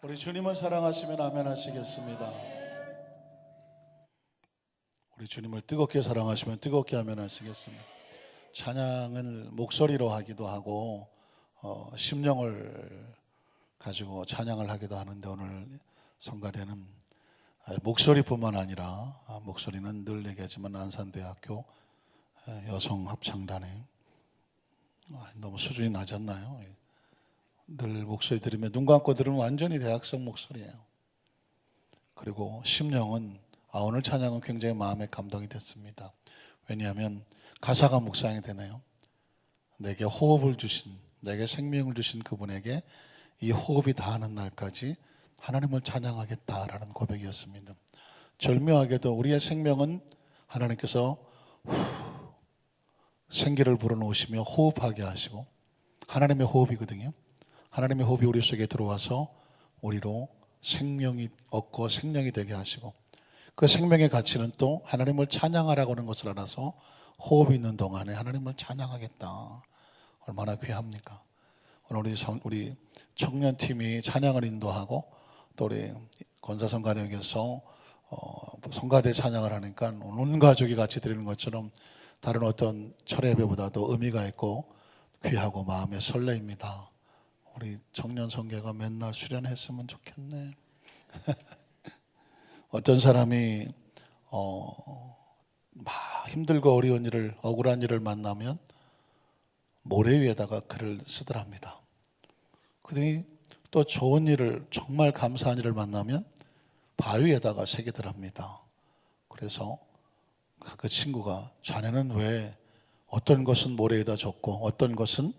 우리 주님을 사랑하시면 아멘 하시겠습니다. 우리 주님을 뜨겁게 사랑하시면 뜨겁게 아멘 하시겠습니다. 찬양을 목소리로 하기도 하고 심령을 가지고 찬양을 하기도 하는데, 오늘 성가대는 목소리뿐만 아니라 목소리는 늘 얘기하지만 안산대학교 여성합창단에 너무 수준이 낮았나요? 늘 목소리 들으면 눈 감고 들으면 완전히 대학생 목소리예요. 그리고 심령은 오늘 찬양은 굉장히 마음에 감동이 됐습니다. 왜냐하면 가사가 묵상이 되네요. 내게 호흡을 주신, 내게 생명을 주신 그분에게 이 호흡이 다하는 날까지 하나님을 찬양하겠다라는 고백이었습니다. 절묘하게도 우리의 생명은 하나님께서 생기를 불어넣으시며 호흡하게 하시고, 하나님의 호흡이거든요. 하나님의 호흡이 우리 속에 들어와서 우리로 생명이 얻고 생명이 되게 하시고, 그 생명의 가치는 또 하나님을 찬양하라고 하는 것을 알아서 호흡이 있는 동안에 하나님을 찬양하겠다. 얼마나 귀합니까? 오늘 우리 청년팀이 찬양을 인도하고, 또 우리 권사성가대에서 성가대 찬양을 하니까 온 가족이 같이 드리는 것처럼 다른 어떤 철회 예배보다도 의미가 있고 귀하고 마음에 설레입니다. 우리 청년 성계가 맨날 수련했으면 좋겠네. 어떤 사람이 막 힘들고 어려운 일을, 억울한 일을 만나면 모래 위에다가 글을 쓰더랍니다. 그러더니 또 좋은 일을, 정말 감사한 일을 만나면 바위에다가 새기더랍니다. 그래서 그 친구가, 자네는 왜 어떤 것은 모래에다 적고 어떤 것은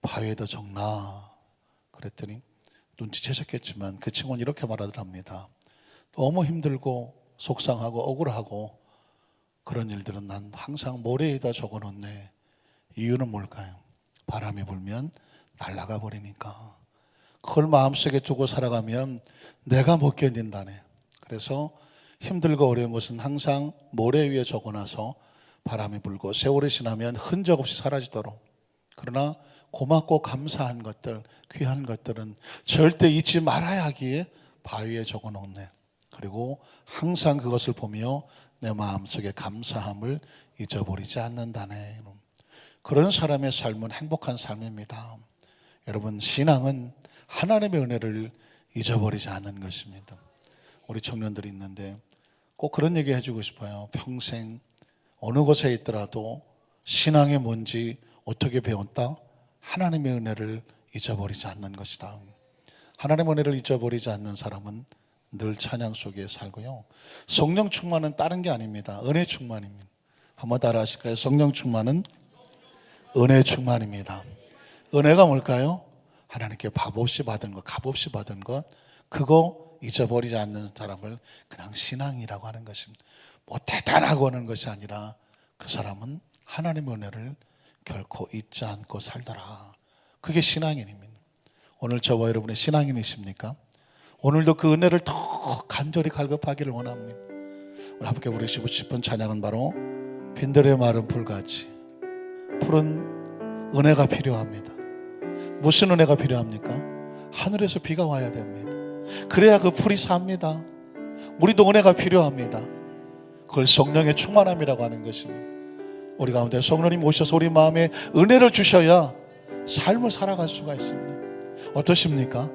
바위에다 적나? 그랬더니 눈치채셨겠지만 그 친구는 이렇게 말하더랍니다. 너무 힘들고 속상하고 억울하고 그런 일들은 난 항상 모래에다 적어놓네. 이유는 뭘까요? 바람이 불면 날아가 버리니까. 그걸 마음속에 두고 살아가면 내가 못 견딘다네. 그래서 힘들고 어려운 것은 항상 모래 위에 적어놔서 바람이 불고 세월이 지나면 흔적 없이 사라지도록. 그러나 고맙고 감사한 것들, 귀한 것들은 절대 잊지 말아야 하기에 바위에 적어놓네. 그리고 항상 그것을 보며 내 마음속에 감사함을 잊어버리지 않는다네. 그런 사람의 삶은 행복한 삶입니다. 여러분, 신앙은 하나님의 은혜를 잊어버리지 않는 것입니다. 우리 청년들이 있는데 꼭 그런 얘기 해주고 싶어요. 평생 어느 곳에 있더라도 신앙이 뭔지 어떻게 배웠다? 하나님의 은혜를 잊어버리지 않는 것이다. 하나님의 은혜를 잊어버리지 않는 사람은 늘 찬양 속에 살고요. 성령 충만은 다른 게 아닙니다. 은혜 충만입니다. 한번 따라 하실까요? 성령 충만은 은혜 충만입니다. 은혜가 뭘까요? 하나님께 값없이 받은 것, 값없이 받은 것, 그거 잊어버리지 않는 사람을 그냥 신앙이라고 하는 것입니다. 뭐 대단하고 하는 것이 아니라 그 사람은 하나님의 은혜를 결코 잊지 않고 살더라. 그게 신앙인입니다. 오늘 저와 여러분의 신앙인이십니까? 오늘도 그 은혜를 더 간절히 갈급하기를 원합니다. 우리 함께 부르시고 싶은 찬양은 바로 빈들의 마른 풀같이. 풀은 은혜가 필요합니다. 무슨 은혜가 필요합니까? 하늘에서 비가 와야 됩니다. 그래야 그 풀이 삽니다. 우리도 은혜가 필요합니다. 그걸 성령의 충만함이라고 하는 것입니다. 우리 가운데 성령님 오셔서 우리 마음에 은혜를 주셔야 삶을 살아갈 수가 있습니다. 어떠십니까?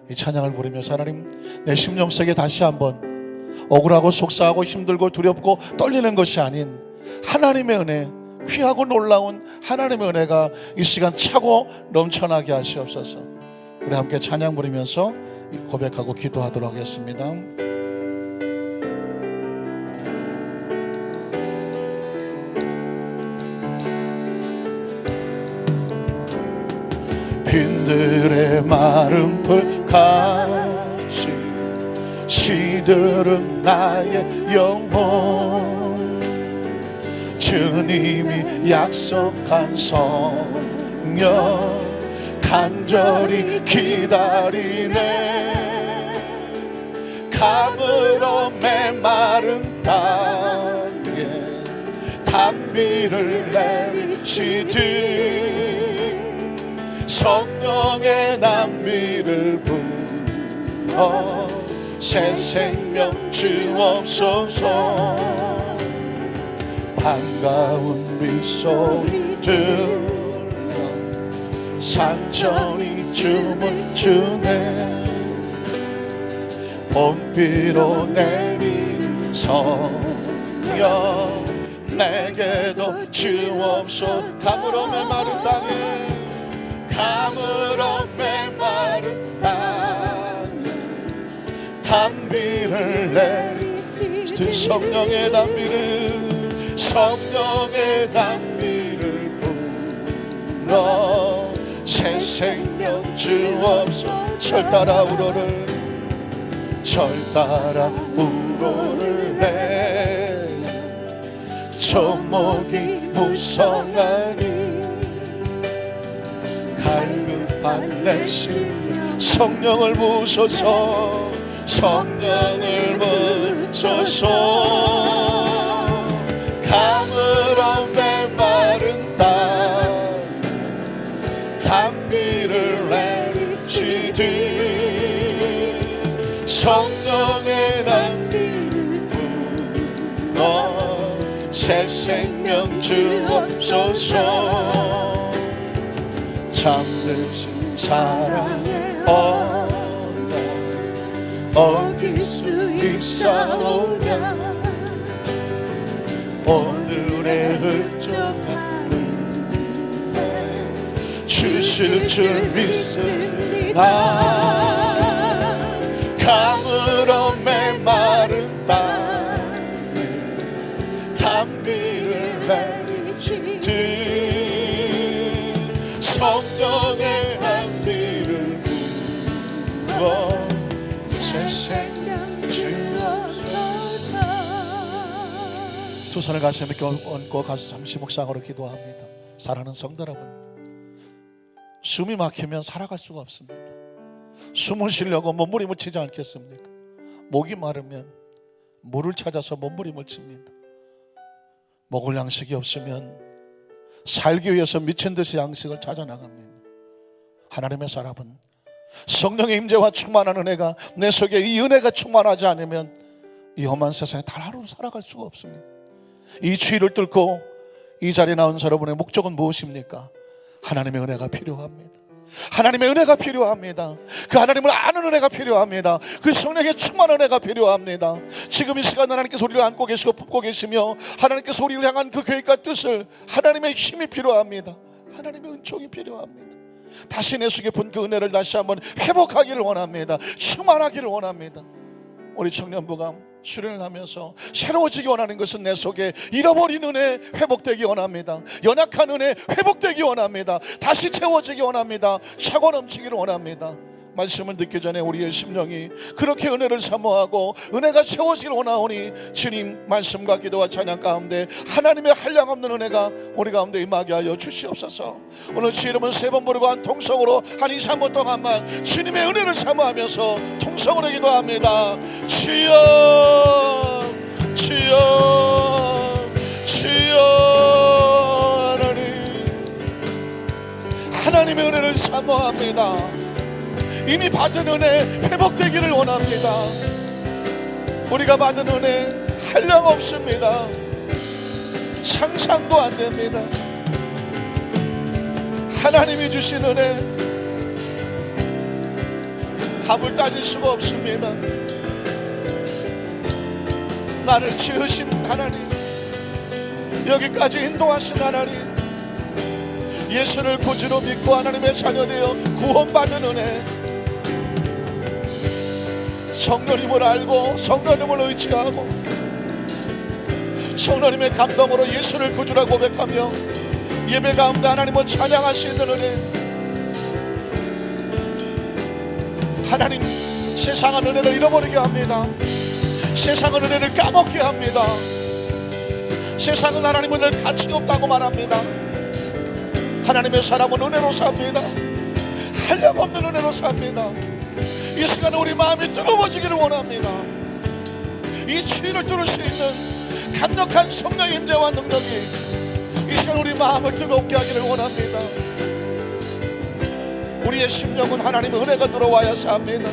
이 찬양을 부르면서 하나님, 내 심령 속에 다시 한번 억울하고 속상하고 힘들고 두렵고 떨리는 것이 아닌 하나님의 은혜, 귀하고 놀라운 하나님의 은혜가 이 시간 차고 넘쳐나게 하시옵소서. 우리 함께 찬양 부르면서 고백하고 기도하도록 하겠습니다. 빈들의 마른 풀같이 시들은 나의 영혼, 주님이 약속한 성령 간절히 기다리네. 감으로 메마른 땅에 단비를 내리시듯 성령의 난비를 새 생명 주옵소서. 반가운 빗소리 들려 산천이 춤을 추네. 봄비로 내린 성령 내게도 주옵소서. 가물어 메마른 땅에 가물어 메마른 땅에 단비를 내리시되 성령의 단비를 성령의 단비를 불러 새 생명 주옵소서. 절 따라 울어를 절 따라 울어를 해 조목이 무성하니 갈급한 내 심령 성령을 부으소서. 성령을 부으소서. 가물어 메마른 땅 단비를 내리시되 성령의 단비를 불어 새 생명 주옵소서. 잠드신 사랑의 언약 어길 수 있사오냐. 오늘의 흡족한 은혜 주실 줄 믿습니다. 가물어 메마른 땅에 단비를 내리시되 성령의 단비를 부어 새 생명 주옵소서. 두 손을 가슴에 얹고 가서 잠시 묵상으로 기도합니다. 사랑하는 성도 여러분, 숨이 막히면 살아갈 수가 없습니다. 숨을 쉬려고 몸부림을 치지 않겠습니까? 목이 마르면 물을 찾아서 몸부림을 칩니다. 먹을 양식이 없으면 살기 위해서 미친 듯이 양식을 찾아 나갑니다. 하나님의 사람은 성령의 임재와 충만한 은혜가 내 속에 이 은혜가 충만하지 않으면 이 험한 세상에 단 하루 살아갈 수가 없습니다. 이 추위를 뚫고 이 자리에 나온 여러분의 목적은 무엇입니까? 하나님의 은혜가 필요합니다. 하나님의 은혜가 필요합니다. 그 하나님을 아는 은혜가 필요합니다. 그 성령의 충만한 은혜가 필요합니다. 지금 이 시간 하나님께서 우리를 안고 계시고 품고 계시며 하나님께서 우리를 향한 그 계획과 뜻을 하나님의 힘이 필요합니다. 하나님의 은총이 필요합니다. 다시 내 속에 본 그 은혜를 다시 한번 회복하기를 원합니다. 충만하기를 원합니다. 우리 청년부가 수련을 하면서 새로워지기 원하는 것은 내 속에 잃어버린 은혜 회복되기 원합니다. 연약한 은혜 회복되기 원합니다. 다시 채워지기 원합니다. 차고 넘치기를 원합니다. 말씀을 듣기 전에 우리의 심령이 그렇게 은혜를 사모하고 은혜가 채워지길 원하오니 주님 말씀과 기도와 찬양 가운데 하나님의 한량없는 은혜가 우리 가운데 임하게 하여 주시옵소서. 오늘 주 이름은 세 번 부르고 한 통성으로 한 2, 3분 동안만 주님의 은혜를 사모하면서 통성으로 기도합니다. 주여 주여 주여. 하나님의 은혜를 사모합니다. 이미 받은 은혜 회복되기를 원합니다. 우리가 받은 은혜 한량 없습니다. 상상도 안 됩니다. 하나님이 주신 은혜 값을 따질 수가 없습니다. 나를 지으신 하나님, 여기까지 인도하신 하나님, 예수를 구주로 믿고 하나님의 자녀 되어 구원받은 은혜, 성령님을 알고 성령님을 의지하고 성령님의 감동으로 예수를 구주라 고백하며 예배 가운데 하나님을 찬양할 수 있는 은혜. 하나님, 세상은 은혜를 잃어버리게 합니다. 세상은 은혜를 까먹게 합니다. 세상은 하나님은 늘 가치 없다고 말합니다. 하나님의 사람은 은혜로 삽니다. 한량없는 은혜로 삽니다. 이 시간에 우리 마음이 뜨거워지기를 원합니다. 이 추위를 뚫을 수 있는 강력한 성령의 임재와 능력이 이 시간 우리 마음을 뜨겁게 하기를 원합니다. 우리의 심령은 하나님의 은혜가 들어와야 삽니다.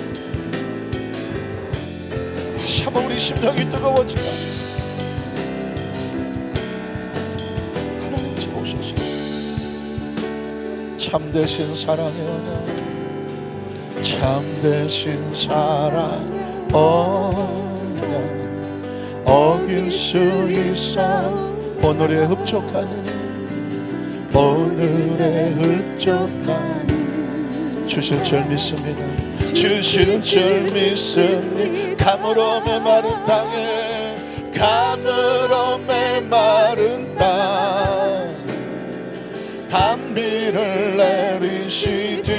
다시 한번 우리 심령이 뜨거워지게 하나님 채우소서. 참되신 사랑의 언약, 참되신 사랑의 언약 어길 수 있어. 오늘의 흡족하니, 오늘의 흡족하니 주실 줄 믿습니다. 주실 줄 믿습니다. 가물어 메마른 땅에, 가물어 메마른 땅 단비를 내리시되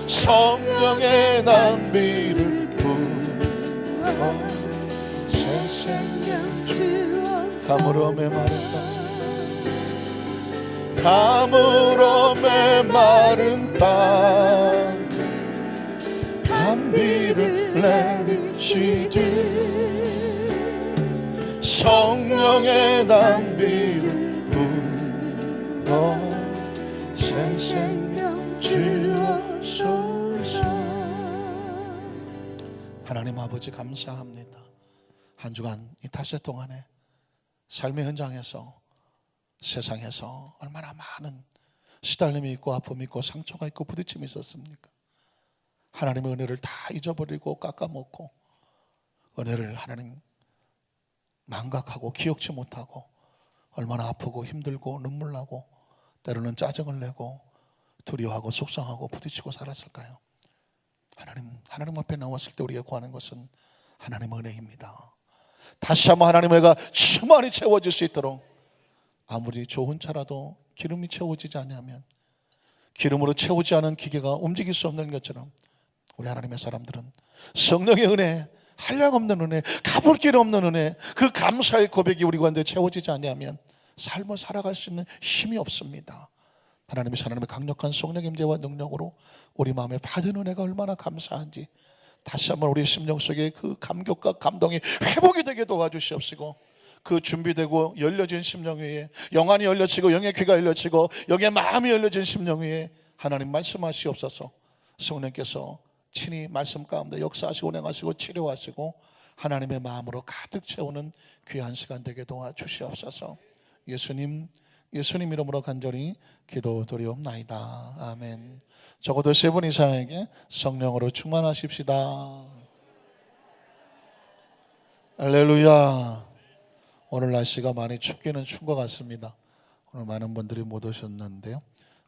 성령의 단비를 부어 새 생명 주옵소서. 가물어 메마른 땅, 가물어 메마른 땅 단비를 내리시되 성령의 단비를 부어 새 생명 주옵소서. 하나님 아버지 감사합니다. 한 주간 이 닷새 동안에 삶의 현장에서, 세상에서 얼마나 많은 시달림이 있고 아픔이 있고 상처가 있고 부딪힘이 있었습니까? 하나님의 은혜를 다 잊어버리고 깎아먹고 은혜를 하나님 망각하고 기억지 못하고 얼마나 아프고 힘들고 눈물 나고 때로는 짜증을 내고 두려워하고 속상하고 부딪히고 살았을까요? 하나님 앞에 나왔을 때 우리가 구하는 것은 하나님의 은혜입니다. 다시 한번 하나님의 은혜가 충만히 채워질 수 있도록, 아무리 좋은 차라도 기름이 채워지지 않으면, 기름으로 채우지 않은 기계가 움직일 수 없는 것처럼 우리 하나님의 사람들은 성령의 은혜, 한량없는 은혜, 가볼 길 없는 은혜, 그 감사의 고백이 우리 가운데 채워지지 않으면 삶을 살아갈 수 있는 힘이 없습니다. 하나님의 강력한 성령의 임재와 능력으로 우리 마음에 받은 은혜가 얼마나 감사한지 다시 한번 우리 심령 속에 그 감격과 감동이 회복이 되게 도와주시옵시고, 그 준비되고 열려진 심령 위에, 영안이 열려지고 영의 귀가 열려지고 영의 마음이 열려진 심령 위에 하나님 말씀하시옵소서. 성령께서 친히 말씀 가운데 역사하시고 운행하시고 치료하시고 하나님의 마음으로 가득 채우는 귀한 시간 되게 도와주시옵소서. 예수님 이름으로 간절히 기도드리옵나이다. 아멘. 적어도 3분 이상에게 성령으로 충만하십시다. 할렐루야. 오늘 날씨가 많이 춥기는 추운 것 같습니다. 오늘 많은 분들이 못 오셨는데요,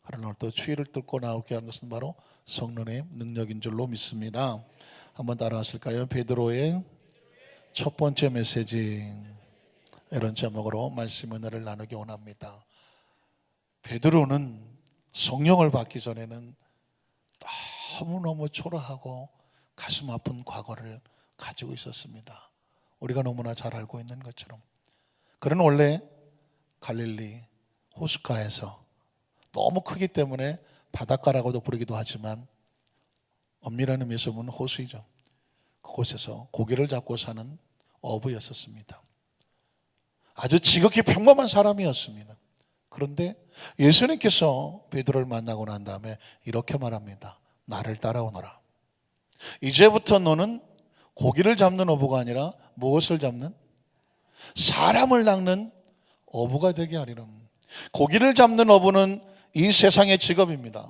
그러나 또 추위를 뚫고 나오게 한 것은 바로 성령의 능력인 줄로 믿습니다. 한번 따라하실까요? 베드로의 첫 번째 메시지, 이런 제목으로 말씀 은혜를 나누기 원합니다. 베드로는 성령을 받기 전에는 너무너무 초라하고 가슴 아픈 과거를 가지고 있었습니다. 우리가 너무나 잘 알고 있는 것처럼 그는 원래 갈릴리 호숫가에서, 너무 크기 때문에 바닷가라고도 부르기도 하지만 엄밀한 의미에서 보면 호수이죠, 그곳에서 고기를 잡고 사는 어부였었습니다. 아주 지극히 평범한 사람이었습니다. 그런데 예수님께서 베드로를 만나고 난 다음에 이렇게 말합니다. 나를 따라오너라. 이제부터 너는 고기를 잡는 어부가 아니라 무엇을 잡는? 사람을 낚는 어부가 되게 하리라. 고기를 잡는 어부는 이 세상의 직업입니다.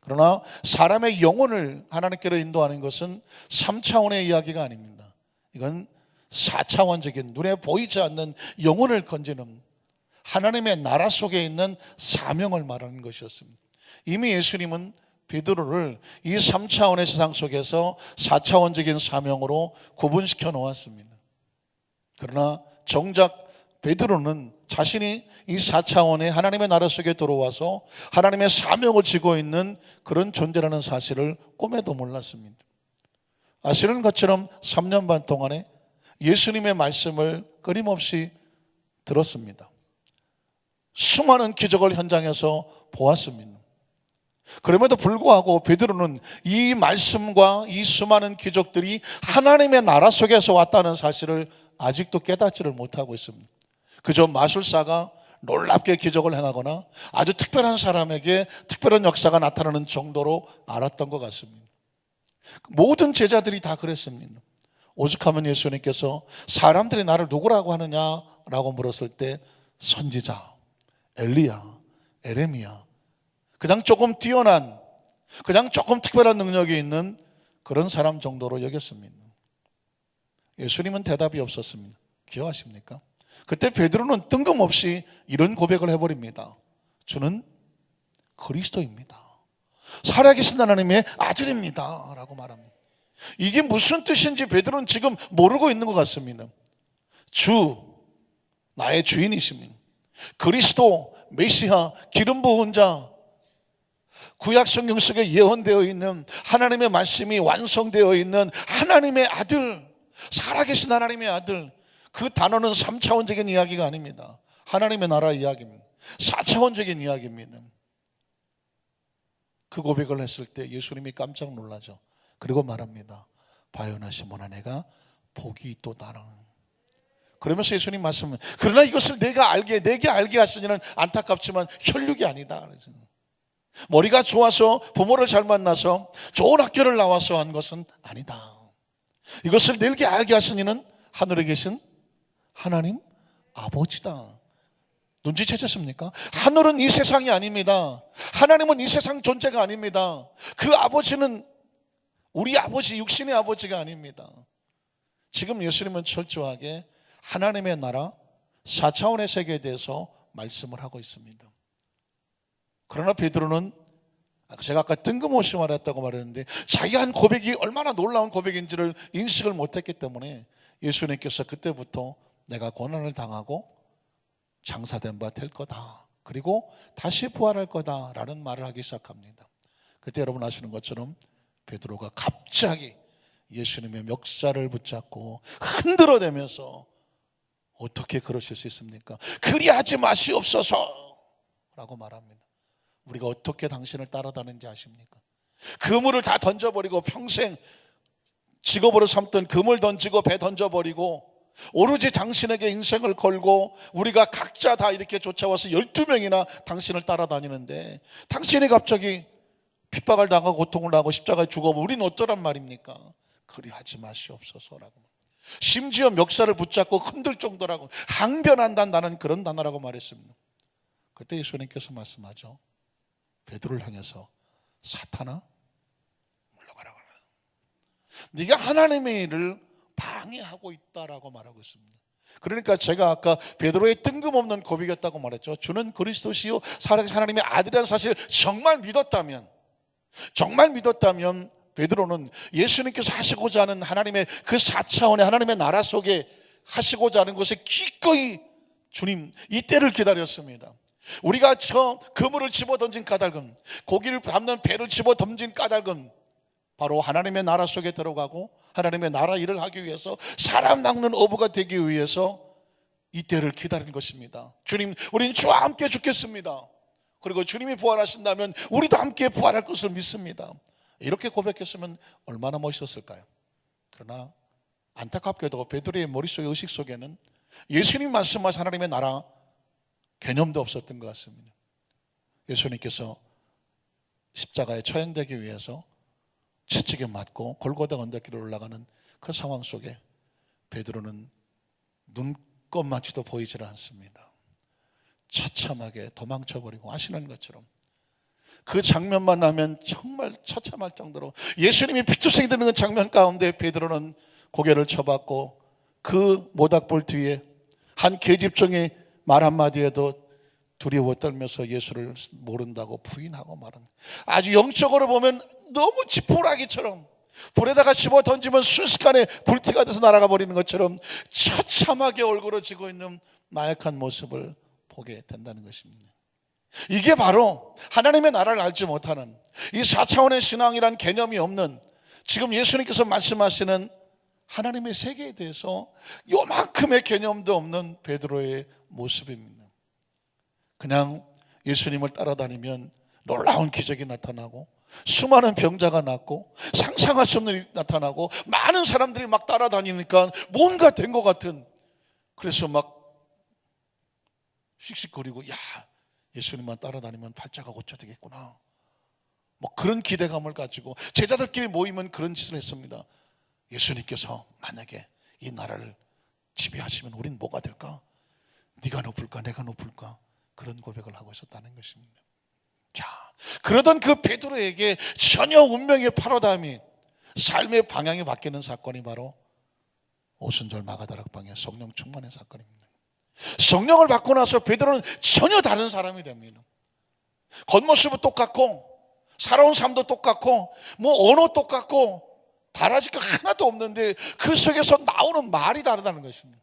그러나 사람의 영혼을 하나님께로 인도하는 것은 3차원의 이야기가 아닙니다. 이건 4차원적인 눈에 보이지 않는 영혼을 건지는 하나님의 나라 속에 있는 사명을 말하는 것이었습니다. 이미 예수님은 베드로를 이 3차원의 세상 속에서 4차원적인 사명으로 구분시켜 놓았습니다. 그러나 정작 베드로는 자신이 이 4차원의 하나님의 나라 속에 들어와서 하나님의 사명을 지고 있는 그런 존재라는 사실을 꿈에도 몰랐습니다. 아시는 것처럼 3년 반 동안에 예수님의 말씀을 끊임없이 들었습니다. 수많은 기적을 현장에서 보았습니다. 그럼에도 불구하고 베드로는 이 말씀과 이 수많은 기적들이 하나님의 나라 속에서 왔다는 사실을 아직도 깨닫지를 못하고 있습니다. 그저 마술사가 놀랍게 기적을 행하거나 아주 특별한 사람에게 특별한 역사가 나타나는 정도로 알았던 것 같습니다. 모든 제자들이 다 그랬습니다. 오죽하면 예수님께서 사람들이 나를 누구라고 하느냐라고 물었을 때 선지자, 엘리야, 에레미야, 그냥 조금 뛰어난, 그냥 조금 특별한 능력이 있는 그런 사람 정도로 여겼습니다. 예수님은 대답이 없었습니다. 기억하십니까? 그때 베드로는 뜬금없이 이런 고백을 해버립니다. 주는 그리스도입니다. 살아계신 하나님의 아들입니다 라고 말합니다. 이게 무슨 뜻인지 베드로는 지금 모르고 있는 것 같습니다. 주, 나의 주인이십니다. 그리스도, 메시아, 기름 부은 자, 구약 성경 속에 예언되어 있는 하나님의 말씀이 완성되어 있는 하나님의 아들, 살아계신 하나님의 아들. 그 단어는 3차원적인 이야기가 아닙니다. 하나님의 나라 이야기입니다. 4차원적인 이야기입니다. 그 고백을 했을 때 예수님이 깜짝 놀라죠. 그리고 말합니다. 바요나 시몬아, 내가 복이 있도다라. 그러면서 예수님 말씀은, 그러나 이것을 내게 알게 하시니는 안타깝지만 혈육이 아니다. 머리가 좋아서 부모를 잘 만나서 좋은 학교를 나와서 한 것은 아니다. 이것을 내게 알게 하시니는 하늘에 계신 하나님 아버지다. 눈치채셨습니까? 하늘은 이 세상이 아닙니다. 하나님은 이 세상 존재가 아닙니다. 그 아버지는 우리 아버지, 육신의 아버지가 아닙니다. 지금 예수님은 철저하게 하나님의 나라 4차원의 세계에 대해서 말씀을 하고 있습니다. 그러나 베드로는 제가 아까 뜬금없이 말했다고 말했는데 자기가 한 고백이 얼마나 놀라운 고백인지를 인식을 못했기 때문에 예수님께서 그때부터 내가 고난을 당하고 장사된 바 될 거다, 그리고 다시 부활할 거다라는 말을 하기 시작합니다. 그때 여러분 아시는 것처럼 베드로가 갑자기 예수님의 멱살을 붙잡고 흔들어대면서 어떻게 그러실 수 있습니까? 그리하지 마시옵소서 라고 말합니다. 우리가 어떻게 당신을 따라다니는지 아십니까? 그물을 다 던져버리고 평생 직업으로 삼던 그물 던지고 배 던져버리고 오로지 당신에게 인생을 걸고 우리가 각자 다 이렇게 쫓아와서 12명이나 당신을 따라다니는데 당신이 갑자기 핍박을 당하고 고통을 당하고 십자가에 죽어버리면 우리는 어쩌란 말입니까? 그리하지 마시옵소서라고. 심지어 멱살을 붙잡고 흔들 정도라고, 항변한다, 나는 그런 단어라고 말했습니다. 그때 예수님께서 말씀하죠. 베드로를 향해서 사탄아 물러가라고. 네가 하나님의 일을 방해하고 있다라고 말하고 있습니다. 그러니까 제가 아까 베드로의 뜬금없는 고백이었다고 말했죠. 주는 그리스도시요 살아계신 하나님의 아들이라는 사실을 정말 믿었다면 베드로는 예수님께서 하시고자 하는 하나님의 그 4차원의 하나님의 나라 속에 하시고자 하는 것에 기꺼이 주님 이 때를 기다렸습니다. 우리가 저 그물을 집어 던진 까닭은, 고기를 잡는 배를 집어 던진 까닭은 바로 하나님의 나라 속에 들어가고 하나님의 나라 일을 하기 위해서, 사람 낚는 어부가 되기 위해서 이 때를 기다린 것입니다. 주님, 우리는 주와 함께 죽겠습니다. 그리고 주님이 부활하신다면 우리도 함께 부활할 것을 믿습니다. 이렇게 고백했으면 얼마나 멋있었을까요? 그러나 안타깝게도 베드로의 머릿속의 의식 속에는 예수님 말씀하신 하나님의 나라 개념도 없었던 것 같습니다. 예수님께서 십자가에 처형되기 위해서 채찍에 맞고 골고다 언덕길을 올라가는 그 상황 속에 베드로는 눈꼽만치도 보이지를 않습니다. 처참하게 도망쳐버리고, 아시는 것처럼 그 장면만 하면 정말 처참할 정도로 예수님이 피투성이 되는 그 장면 가운데 베드로는 고개를 쳐박고 그 모닥불 뒤에 한 계집종이 말 한마디에도 두려워 떨면서 예수를 모른다고 부인하고 말은, 아주 영적으로 보면 너무 지푸라기처럼 불에다가 집어 던지면 순식간에 불티가 돼서 날아가 버리는 것처럼 처참하게 얼굴어지고 있는 나약한 모습을 보게 된다는 것입니다. 이게 바로 하나님의 나라를 알지 못하는, 이 4차원의 신앙이란 개념이 없는, 지금 예수님께서 말씀하시는 하나님의 세계에 대해서 요만큼의 개념도 없는 베드로의 모습입니다. 그냥 예수님을 따라다니면 놀라운 기적이 나타나고 수많은 병자가 낫고 상상할 수 없는 일이 나타나고 많은 사람들이 막 따라다니니까 뭔가 된 것 같은, 그래서 막 씩씩거리고, 야, 예수님만 따라다니면 팔자가 고쳐지겠구나, 뭐 그런 기대감을 가지고 제자들끼리 모이면 그런 짓을 했습니다. 예수님께서 만약에 이 나라를 지배하시면 우린 뭐가 될까? 네가 높을까 내가 높을까? 그런 고백을 하고 있었다는 것입니다. 자, 그러던 그 베드로에게 전혀 운명의 파로담이 삶의 방향이 바뀌는 사건이 바로 오순절 마가다락방의 성령 충만의 사건입니다. 성령을 받고 나서 베드로는 전혀 다른 사람이 됩니다. 겉모습은 똑같고 살아온 삶도 똑같고 뭐 언어 똑같고 달라질 게 하나도 없는데 그 속에서 나오는 말이 다르다는 것입니다.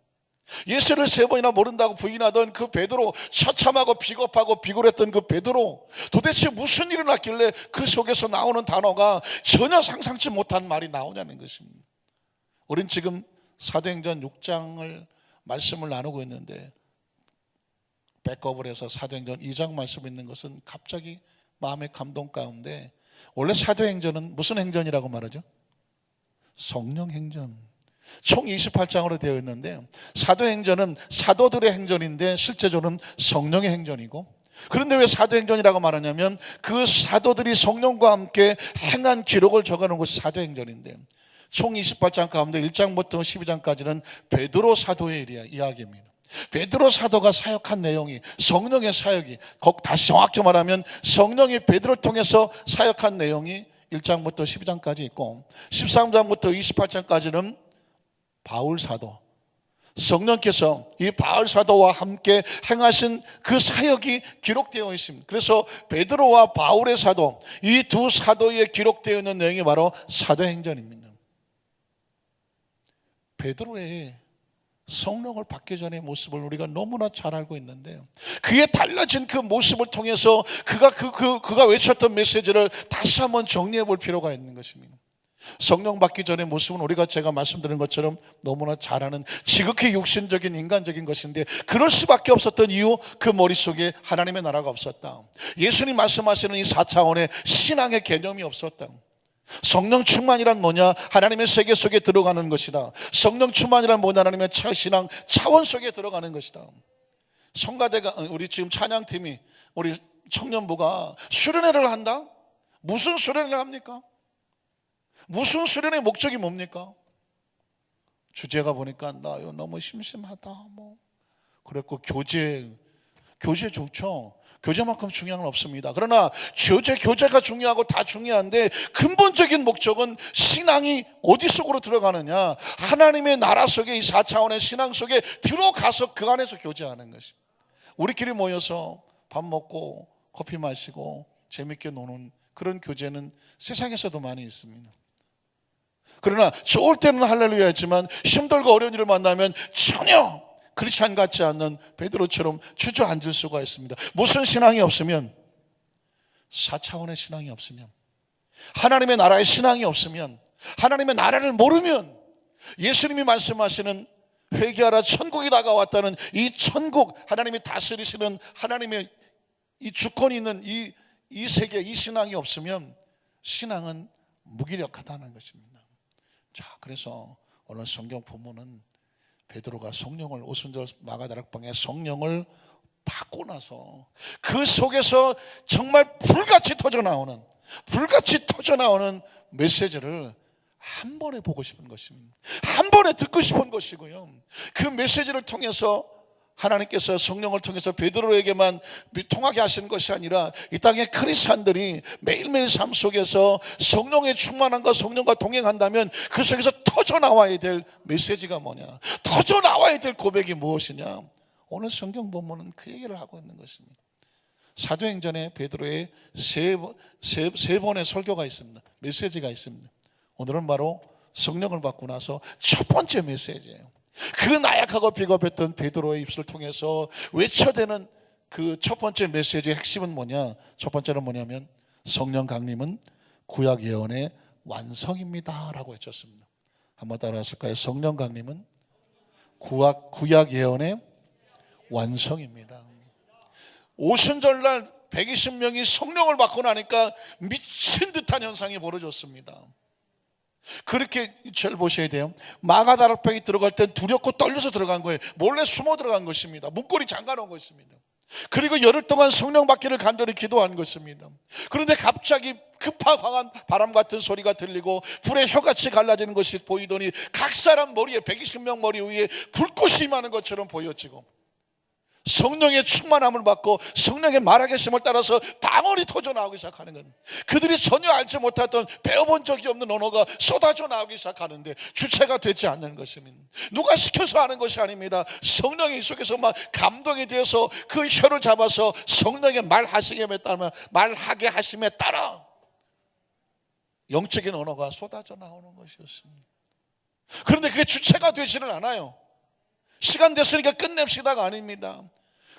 예수를 3번이나 모른다고 부인하던 그 베드로, 처참하고 비겁하고 비굴했던 그 베드로, 도대체 무슨 일이 났길래 그 속에서 나오는 단어가 전혀 상상치 못한 말이 나오냐는 것입니다. 우린 지금 사도행전 6장을 말씀을 나누고 있는데 백업을 해서 사도행전 2장 말씀 있는 것은 갑자기 마음의 감동 가운데, 원래 사도행전은 무슨 행전이라고 말하죠? 성령행전. 총 28장으로 되어 있는데 사도행전은 사도들의 행전인데 실제로는 성령의 행전이고, 그런데 왜 사도행전이라고 말하냐면 그 사도들이 성령과 함께 행한 기록을 적어놓은 것이 사도행전인데, 총 28장 가운데 1장부터 12장까지는 베드로 사도의 이야기입니다. 베드로 사도가 사역한 내용이, 성령의 사역이, 다시 정확히 말하면 성령이 베드로를 통해서 사역한 내용이 1장부터 12장까지 있고 13장부터 28장까지는 바울 사도, 성령께서 이 바울 사도와 함께 행하신 그 사역이 기록되어 있습니다. 그래서 베드로와 바울의 사도, 이 두 사도에 기록되어 있는 내용이 바로 사도행전입니다. 베드로의 성령을 받기 전의 모습을 우리가 너무나 잘 알고 있는데, 그의 달라진 그 모습을 통해서 그가 외쳤던 메시지를 다시 한번 정리해 볼 필요가 있는 것입니다. 성령 받기 전의 모습은 제가 말씀드린 것처럼 너무나 잘 아는 지극히 육신적인 인간적인 것인데, 그럴 수밖에 없었던 이유, 그 머릿속에 하나님의 나라가 없었다. 예수님 말씀하시는 이 4차원의 신앙의 개념이 없었다. 성령 충만이란 뭐냐? 하나님의 세계 속에 들어가는 것이다. 성령 충만이란 뭐냐? 하나님의 신앙 차원 속에 들어가는 것이다. 성가대가, 우리 지금 찬양팀이, 우리 청년부가 수련회를 한다? 무슨 수련회를 합니까? 무슨 수련의 목적이 뭡니까? 주제가 보니까 나 너무 심심하다 뭐 그랬고, 교제 좋죠. 교제만큼 중요한 건 없습니다. 그러나 교제가 중요하고 다 중요한데 근본적인 목적은 신앙이 어디 속으로 들어가느냐, 하나님의 나라 속에, 이 4차원의 신앙 속에 들어가서 그 안에서 교제하는 것입니다. 우리끼리 모여서 밥 먹고 커피 마시고 재밌게 노는 그런 교제는 세상에서도 많이 있습니다. 그러나 좋을 때는 할렐루야 했지만 힘들고 어려운 일을 만나면 전혀 크리스찬 같지 않는 베드로처럼 주저앉을 수가 있습니다. 무슨 신앙이 없으면, 4차원의 신앙이 없으면, 하나님의 나라의 신앙이 없으면, 하나님의 나라를 모르면, 예수님이 말씀하시는 회개하라 천국이 다가왔다는 이 천국, 하나님이 다스리시는 하나님의 이 주권이 있는 이 세계, 이 신앙이 없으면 신앙은 무기력하다는 것입니다. 자, 그래서 오늘 성경 본문은 베드로가 성령을, 오순절 마가다락방에 성령을 받고 나서 그 속에서 정말 불같이 터져나오는 메시지를 한 번에 보고 싶은 것입니다. 한 번에 듣고 싶은 것이고요. 그 메시지를 통해서 하나님께서 성령을 통해서 베드로에게만 통하게 하신 것이 아니라 이 땅의 크리스찬들이 매일매일 삶 속에서 성령의 충만함과 성령과 동행한다면 그 속에서 터져나와야 될 메시지가 뭐냐, 터져나와야 될 고백이 무엇이냐, 오늘 성경 본문은 그 얘기를 하고 있는 것입니다. 사도행전에 베드로의 세 번의 설교가 있습니다. 메시지가 있습니다. 오늘은 바로 성령을 받고 나서 첫 번째 메시지예요. 그 나약하고 비겁했던 베드로의 입술을 통해서 외쳐대는 그 첫 번째 메시지의 핵심은 뭐냐? 첫 번째는 뭐냐면 성령 강림은 구약 예언의 완성입니다 라고 외쳤습니다. 한번 따라 하실까요? 성령 강림은 구약 예언의 완성입니다. 오순절날 120명이 성령을 받고 나니까 미친 듯한 현상이 벌어졌습니다. 그렇게 잘 보셔야 돼요. 마가다락방에 들어갈 땐 두렵고 떨려서 들어간 거예요. 몰래 숨어 들어간 것입니다. 문고리 잠가 놓은 것입니다. 그리고 열흘 동안 성령 받기를 간절히 기도한 것입니다. 그런데 갑자기 급하 강한 바람 같은 소리가 들리고 불의 혀같이 갈라지는 것이 보이더니 각 사람 머리에 120명 머리 위에 불꽃이 임하는 것처럼 보여지고 성령의 충만함을 받고 성령의 말하계심을 따라서 방언이 터져 나오기 시작하는 것. 그들이 전혀 알지 못했던 배워본 적이 없는 언어가 쏟아져 나오기 시작하는데 주체가 되지 않는 것입니다. 누가 시켜서 하는 것이 아닙니다. 성령이 속에서 막 감동이 되어서 그 혀를 잡아서 성령의 말하게 하심에 따라 영적인 언어가 쏟아져 나오는 것이었습니다. 그런데 그게 주체가 되지는 않아요. 시간 됐으니까 끝냅시다가 아닙니다.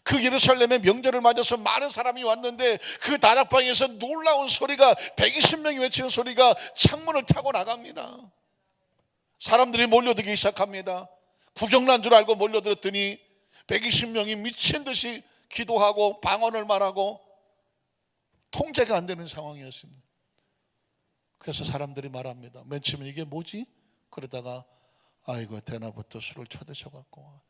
그 예루살렘의 명절을 맞아서 많은 사람이 왔는데 그 다락방에서 놀라운 소리가 120명이 외치는 소리가 창문을 타고 나갑니다. 사람들이 몰려들기 시작합니다. 구경난 줄 알고 몰려들었더니 120명이 미친 듯이 기도하고 방언을 말하고 통제가 안 되는 상황이었습니다. 그래서 사람들이 말합니다. 맨 처음에 이게 뭐지? 그러다가 아이고 대낮부터 술을 쳐드셔갖고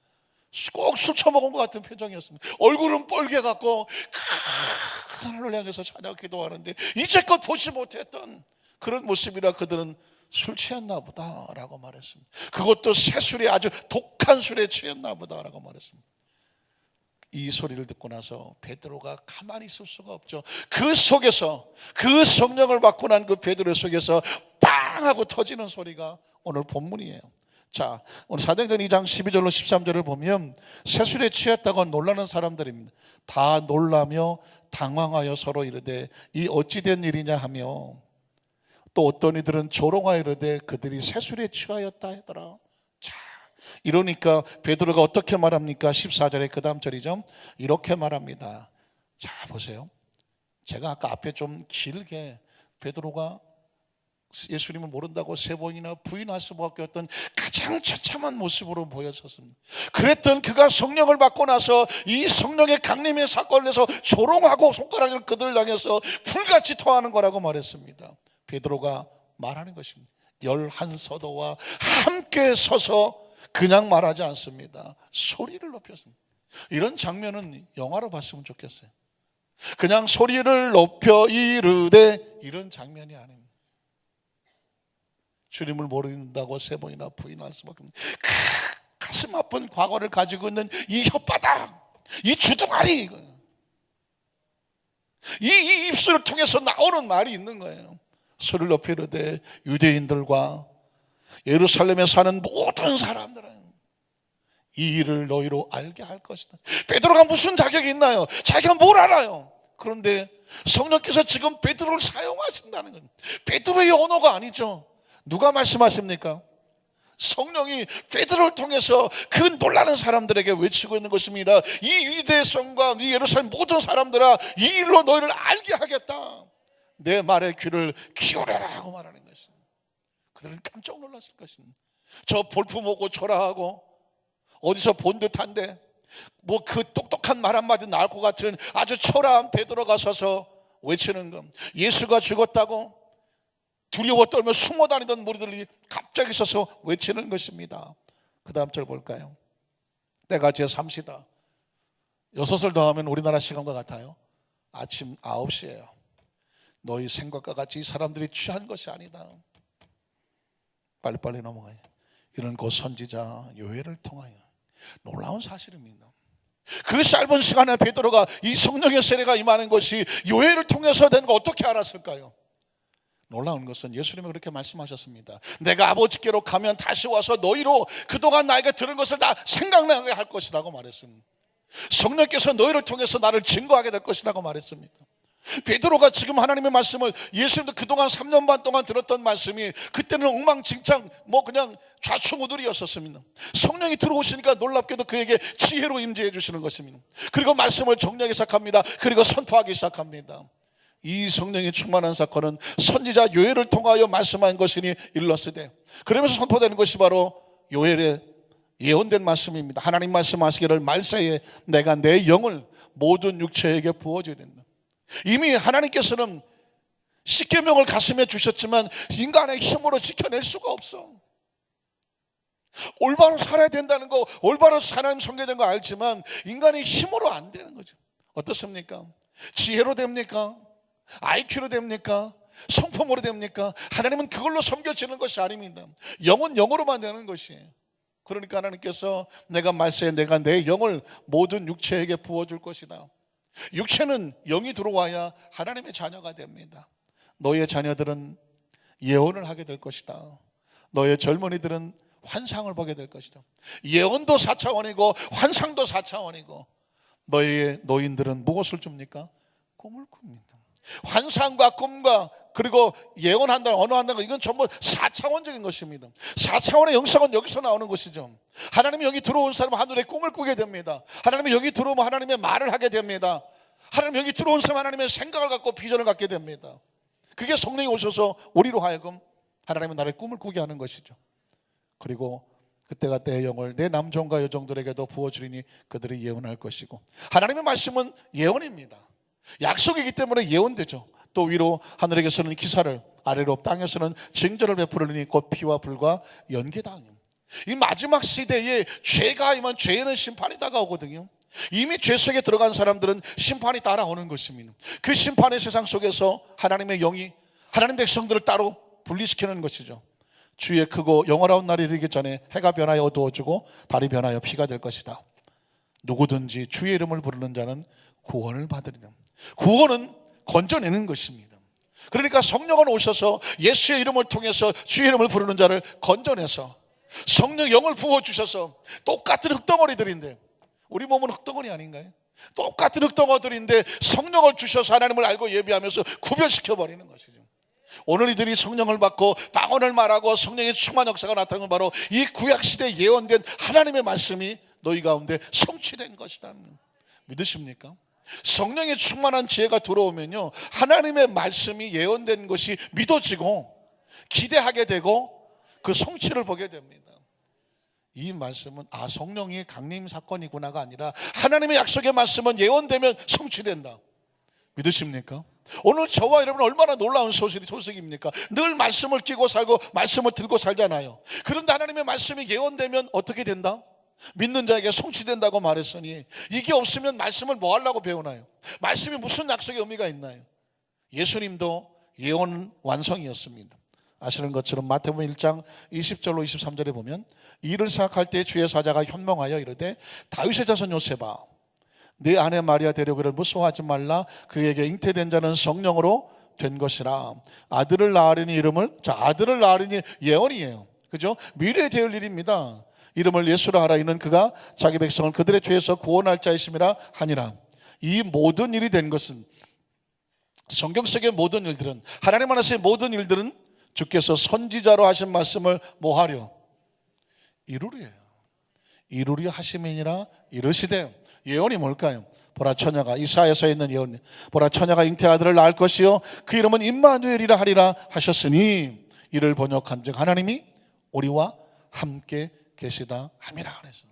꼭 술 처먹은 것 같은 표정이었습니다. 얼굴은 뻘개갖고 하늘을 향해서 찬양 기도하는데 이제껏 보지 못했던 그런 모습이라 그들은 술 취했나 보다라고 말했습니다. 그것도 새술에 아주 독한 술에 취했나 보다라고 말했습니다. 이 소리를 듣고 나서 베드로가 가만히 있을 수가 없죠. 그 속에서 그 성령을 받고 난 그 베드로 속에서 빵 하고 터지는 소리가 오늘 본문이에요. 자, 오늘 사도행전 2장 12절로 13절을 보면 새술에 취했다고 놀라는 사람들입니다. 다 놀라며 당황하여 서로 이르되 이 어찌된 일이냐 하며 또 어떤 이들은 조롱하여 이르되 그들이 새술에 취하였다 하더라. 자, 이러니까 베드로가 어떻게 말합니까? 14절에 그 다음 절이죠. 이렇게 말합니다. 자, 보세요. 제가 아까 앞에 좀 길게 베드로가 예수님을 모른다고 세 번이나 부인할 수밖에 없던 가장 처참한 모습으로 보였었습니다. 그랬던 그가 성령을 받고 나서 이 성령의 강림의 사건을 해서 조롱하고 손가락을 그들을 향해서 불같이 토하는 거라고 말했습니다. 베드로가 말하는 것입니다. 11서도와 함께 서서 그냥 말하지 않습니다. 소리를 높였습니다. 이런 장면은 영화로 봤으면 좋겠어요. 그냥 소리를 높여 이르되 이런 장면이 아닙니다. 주님을 모른다고 세 번이나 부인할 수밖에 없는 가슴 아픈 과거를 가지고 있는 이 혓바닥, 이 주둥아리, 이 입술을 통해서 나오는 말이 있는 거예요. 소리를 높여 이르되 유대인들과 예루살렘에 사는 모든 사람들은 이 일을 너희로 알게 할 것이다. 베드로가 무슨 자격이 있나요? 자기가 뭘 알아요? 그런데 성령께서 지금 베드로를 사용하신다는 건 베드로의 언어가 아니죠. 누가 말씀하십니까? 성령이 베드로를 통해서 그 놀라는 사람들에게 외치고 있는 것입니다. 이 유대성과 이 예루살렘 모든 사람들아, 이 일로 너희를 알게 하겠다. 내 말에 귀를 기울여라 하고 말하는 것입니다. 그들은 깜짝 놀랐을 것입니다. 저 볼품없고 초라하고 어디서 본 듯한데 뭐 그 똑똑한 말 한마디 나올 것 같은 아주 초라한 베드로가 서서 외치는 것, 예수가 죽었다고 두려워 떨며 숨어 다니던 무리들이 갑자기 서서 외치는 것입니다. 그 다음 절 볼까요? 때가 제3시다. 6을 더하면 우리나라 시간과 같아요. 아침 9시예요. 너희 생각과 같이 이 사람들이 취한 것이 아니다. 빨리빨리 넘어가요. 이는 곧 선지자 요엘을 통하여 놀라운 사실입니다. 그 짧은 시간에 베드로가 이 성령의 세례가 임하는 것이 요엘을 통해서 된 거 어떻게 알았을까요? 놀라운 것은 예수님이 그렇게 말씀하셨습니다. 내가 아버지께로 가면 다시 와서 너희로 그동안 나에게 들은 것을 다 생각나게 할 것이라고 말했습니다. 성령께서 너희를 통해서 나를 증거하게 될 것이라고 말했습니다. 베드로가 지금 하나님의 말씀을 예수님도 그동안 3년 반 동안 들었던 말씀이 그때는 엉망진창 그냥 좌충우돌이었었습니다. 성령이 들어오시니까 놀랍게도 그에게 지혜로 임재해 주시는 것입니다. 그리고 말씀을 정리하기 시작합니다. 그리고 선포하기 시작합니다. 이 성령이 충만한 사건은 선지자 요엘을 통하여 말씀한 것이니 일렀으되, 그러면서 선포되는 것이 바로 요엘의 예언된 말씀입니다. 하나님 말씀하시기를 말세에 내가 내 영을 모든 육체에게 부어줘야 된다. 이미 하나님께서는 십계명을 가슴에 주셨지만 인간의 힘으로 지켜낼 수가 없어. 올바로 살아야 된다는 거, 올바로 하나님 섬겨야 되는 거 알지만 인간의 힘으로 안 되는 거죠. 어떻습니까? 지혜로 됩니까? IQ로 됩니까? 성품으로 됩니까? 하나님은 그걸로 섬겨지는 것이 아닙니다. 영은 영으로만 되는 것이에요. 그러니까 하나님께서 내가 말세에 내가 내 영을 모든 육체에게 부어줄 것이다. 육체는 영이 들어와야 하나님의 자녀가 됩니다. 너의 자녀들은 예언을 하게 될 것이다. 너의 젊은이들은 환상을 보게 될 것이다. 예언도 4차원이고 환상도 4차원이고 너의 노인들은 무엇을 줍니까? 꿈을 꿉니다. 환상과 꿈과 그리고 예언한다, 언어한다, 이건 전부 4차원적인 것입니다. 4차원의 영성은 여기서 나오는 것이죠. 하나님이 여기 들어온 사람은 하늘의 꿈을 꾸게 됩니다. 하나님이 여기 들어오면 하나님의 말을 하게 됩니다. 하나님이 여기 들어온 사람은 하나님의 생각을 갖고 비전을 갖게 됩니다. 그게 성령이 오셔서 우리로 하여금 하나님의 나라의 꿈을 꾸게 하는 것이죠. 그리고 그때가 내 영을 내 남종과 여종들에게도 부어주리니 그들이 예언할 것이고, 하나님의 말씀은 예언입니다. 약속이기 때문에 예언되죠. 또 위로 하늘에게서는 기사를, 아래로 땅에서는 징조를 베푸리니 곧 피와 불과 연계다. 이 마지막 시대에 죄가 임한 죄에는 심판이 다가오거든요. 이미 죄 속에 들어간 사람들은 심판이 따라오는 것입니다. 그 심판의 세상 속에서 하나님의 영이 하나님 백성들을 따로 분리시키는 것이죠. 주의 크고 영원한 날이 이르기 전에 해가 변하여 어두워지고 달이 변하여 피가 될 것이다. 누구든지 주의 이름을 부르는 자는 구원을 받으리라. 구원은 건져내는 것입니다. 그러니까 성령은 오셔서 예수의 이름을 통해서 주의 이름을 부르는 자를 건져내서 성령 영을 부어주셔서, 똑같은 흙덩어리들인데, 우리 몸은 흙덩어리 아닌가요? 똑같은 흙덩어리들인데 성령을 주셔서 하나님을 알고 예비하면서 구별시켜버리는 것이죠. 오늘 이들이 성령을 받고 방언을 말하고 성령의 충만 역사가 나타나는 건 바로 이 구약시대에 예언된 하나님의 말씀이 너희 가운데 성취된 것이다. 믿으십니까? 성령의 충만한 지혜가 들어오면요, 하나님의 말씀이 예언된 것이 믿어지고 기대하게 되고 그 성취를 보게 됩니다. 이 말씀은 성령이 강림 사건이구나가 아니라 하나님의 약속의 말씀은 예언되면 성취된다. 믿으십니까? 오늘 저와 여러분 얼마나 놀라운 소식입니까? 늘 말씀을 끼고 살고 말씀을 들고 살잖아요. 그런데 하나님의 말씀이 예언되면 어떻게 된다? 믿는 자에게 성취된다고 말했으니 이게 없으면 말씀을 뭐 하려고 배우나요? 말씀이 무슨 약속의 의미가 있나요? 예수님도 예언 완성이었습니다. 아시는 것처럼 마태복음 1장 20절로 23절에 보면, 이를 생각할 때 주의 사자가 현몽하여 이르되 다윗의 자손 요셉아, 내 아내 마리아 데려오기를 무서워하지 말라. 그에게 잉태된 자는 성령으로 된 것이라. 아들을 낳으리니 이름을, 아들을 낳으리니 예언이에요. 그죠? 미래에 될 일입니다. 이름을 예수라 하라. 이는 그가 자기 백성을 그들의 죄에서 구원할 자이심이라 하니라. 이 모든 일이 된 것은, 성경 속의 모든 일들은, 하나님 안에서의 모든 일들은 주께서 선지자로 하신 말씀을 뭐하려? 이루리에요. 이루리 하심이니라 이르시되. 예언이 뭘까요? 보라 처녀가, 이사야서에 있는 예언, 보라 처녀가 잉태 아들을 낳을 것이요 그 이름은 임마누엘이라 하리라 하셨으니, 이를 번역한즉 하나님이 우리와 함께 계시다 함이라. 그래서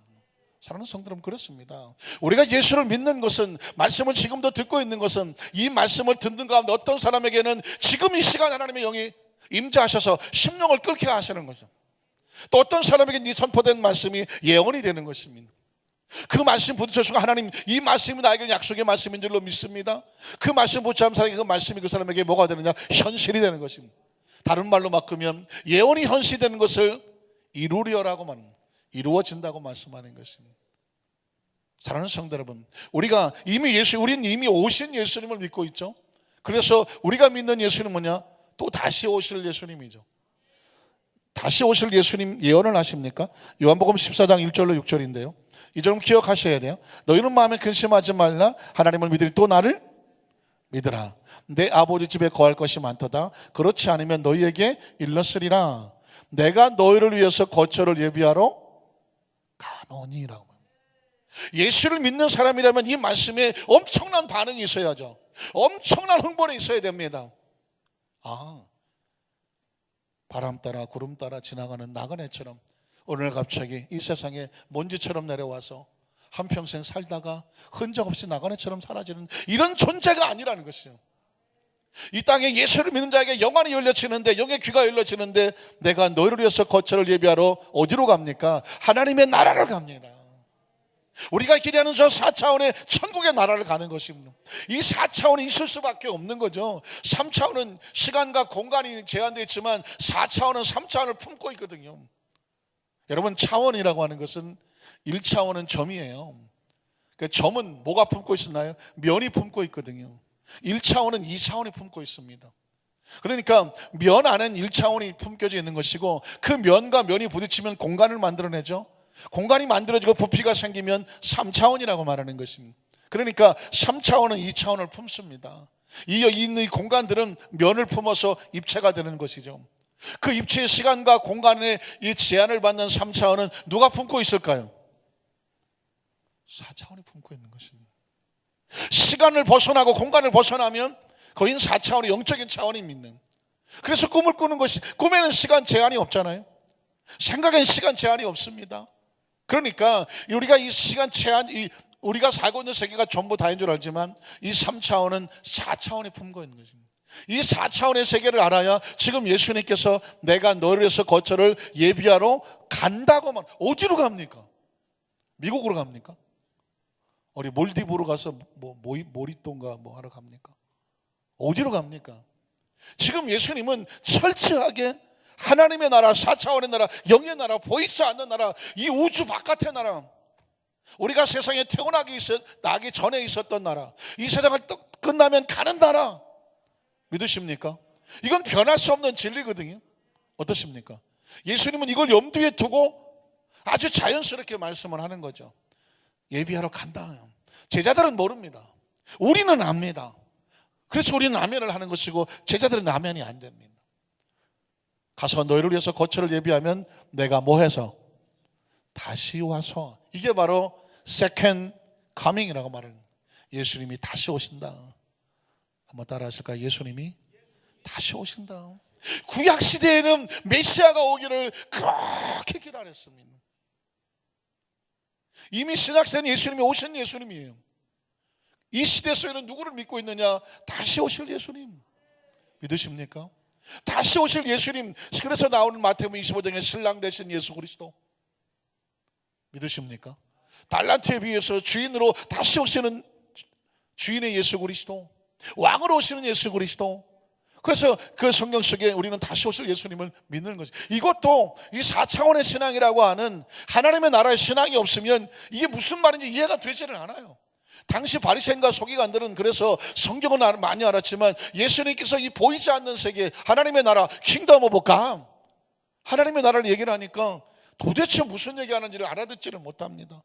사랑하는 성도 여러분, 그렇습니다. 우리가 예수를 믿는 것은, 말씀을 지금도 듣고 있는 것은, 이 말씀을 듣는 가운데 어떤 사람에게는 지금 이 시간 하나님의 영이 임재하셔서 심령을 끓게 하시는 거죠. 또 어떤 사람에게는 이 선포된 말씀이 예언이 되는 것입니다. 그 말씀 붙여주고, 하나님 이 말씀이 나에게 약속의 말씀인 줄로 믿습니다. 그 말씀 붙잡은 사람에게 그 말씀이 그 사람에게 뭐가 되느냐? 현실이 되는 것입니다. 다른 말로 바꾸면 예언이 현실되는 것을 이루려라고 말합니다. 이루어진다고 말씀하는 것입니다. 사랑하는 성도 여러분, 우리가 우리는 이미 오신 예수님을 믿고 있죠. 그래서 우리가 믿는 예수님은 뭐냐? 또 다시 오실 예수님이죠. 다시 오실 예수님 예언을 하십니까? 요한복음 14장 1절로 6절인데요. 이 점 기억하셔야 돼요. 너희는 마음에 근심하지 말라. 하나님을 믿으니 또 나를 믿으라. 내 아버지 집에 거할 것이 많도다. 그렇지 않으면 너희에게 일렀으리라. 내가 너희를 위해서 거처를 예비하러 가노니라고. 예수를 믿는 사람이라면 이 말씀에 엄청난 반응이 있어야죠. 엄청난 흥분이 있어야 됩니다. 바람 따라 구름 따라 지나가는 나그네처럼 오늘 갑자기 이 세상에 먼지처럼 내려와서 한평생 살다가 흔적 없이 나그네처럼 사라지는 이런 존재가 아니라는 것이죠. 이 땅에 예수를 믿는 자에게 영안이 열려지는데, 영의 귀가 열려지는데, 내가 너희를 위해서 거처를 예비하러 어디로 갑니까? 하나님의 나라를 갑니다. 우리가 기대하는 저 4차원의 천국의 나라를 가는 것입니다. 이 4차원이 있을 수밖에 없는 거죠. 3차원은 시간과 공간이 제한되어 있지만 4차원은 3차원을 품고 있거든요. 여러분, 차원이라고 하는 것은 1차원은 점이에요. 그 점은 뭐가 품고 있었나요? 면이 품고 있거든요. 1차원은 2차원이 품고 있습니다. 그러니까 면 안엔 1차원이 품겨져 있는 것이고, 그 면과 면이 부딪히면 공간을 만들어내죠. 공간이 만들어지고 부피가 생기면 3차원이라고 말하는 것입니다. 그러니까 3차원은 2차원을 품습니다. 이 공간들은 면을 품어서 입체가 되는 것이죠. 그 입체의 시간과 공간의 이 제한을 받는 3차원은 누가 품고 있을까요? 4차원이 품고 있는 것입니다. 시간을 벗어나고 공간을 벗어나면 거긴 4차원의 영적인 차원이 있는. 그래서 꿈을 꾸는 것이, 꿈에는 시간 제한이 없잖아요. 생각에는 시간 제한이 없습니다. 그러니까 우리가 이 시간 제한, 우리가 살고 있는 세계가 전부 다인 줄 알지만 이 3차원은 4차원이 품고 있는 것입니다. 이 4차원의 세계를 알아야 지금 예수님께서 내가 너를 위해서 거처를 예비하러 간다고만. 어디로 갑니까? 미국으로 갑니까? 우리 몰디브로 가서 모리또인가 하러 갑니까? 어디로 갑니까? 지금 예수님은 철저하게 하나님의 나라, 4차원의 나라, 영의 나라, 보이지 않는 나라, 이 우주 바깥의 나라, 우리가 세상에 태어나기 전에 있었던 나라, 이 세상을 끝나면 가는 나라, 믿으십니까? 이건 변할 수 없는 진리거든요. 어떠십니까? 예수님은 이걸 염두에 두고 아주 자연스럽게 말씀을 하는 거죠. 예비하러 간다. 제자들은 모릅니다. 우리는 압니다. 그래서 우리는 아멘을 하는 것이고 제자들은 아멘이 안 됩니다. 가서 너희를 위해서 거처를 예비하면 내가 뭐 해서? 다시 와서. 이게 바로 second coming이라고 말하는 거예요. 예수님이 다시 오신다. 한번 따라 하실까요? 예수님이 다시 오신다. 구약 시대에는 메시아가 오기를 그렇게 기다렸습니다. 이미 신약세는 예수님이 오신 예수님이에요. 이 시대에서는 누구를 믿고 있느냐? 다시 오실 예수님. 믿으십니까? 다시 오실 예수님. 그래서 나오는 마태복음 25장에 신랑 되신 예수 그리스도. 믿으십니까? 달란트에 비해서 주인으로 다시 오시는 주인의 예수 그리스도, 왕으로 오시는 예수 그리스도. 그래서 그 성경 속에 우리는 다시 오실 예수님을 믿는 거죠. 이것도 이 4차원의 신앙이라고 하는 하나님의 나라의 신앙이 없으면 이게 무슨 말인지 이해가 되지를 않아요. 당시 바리새인과 서기관들은 그래서 성경은 많이 알았지만 예수님께서 이 보이지 않는 세계, 하나님의 나라, 킹덤 오브 갓, 하나님의 나라를 얘기를 하니까 도대체 무슨 얘기하는지를 알아듣지를 못합니다.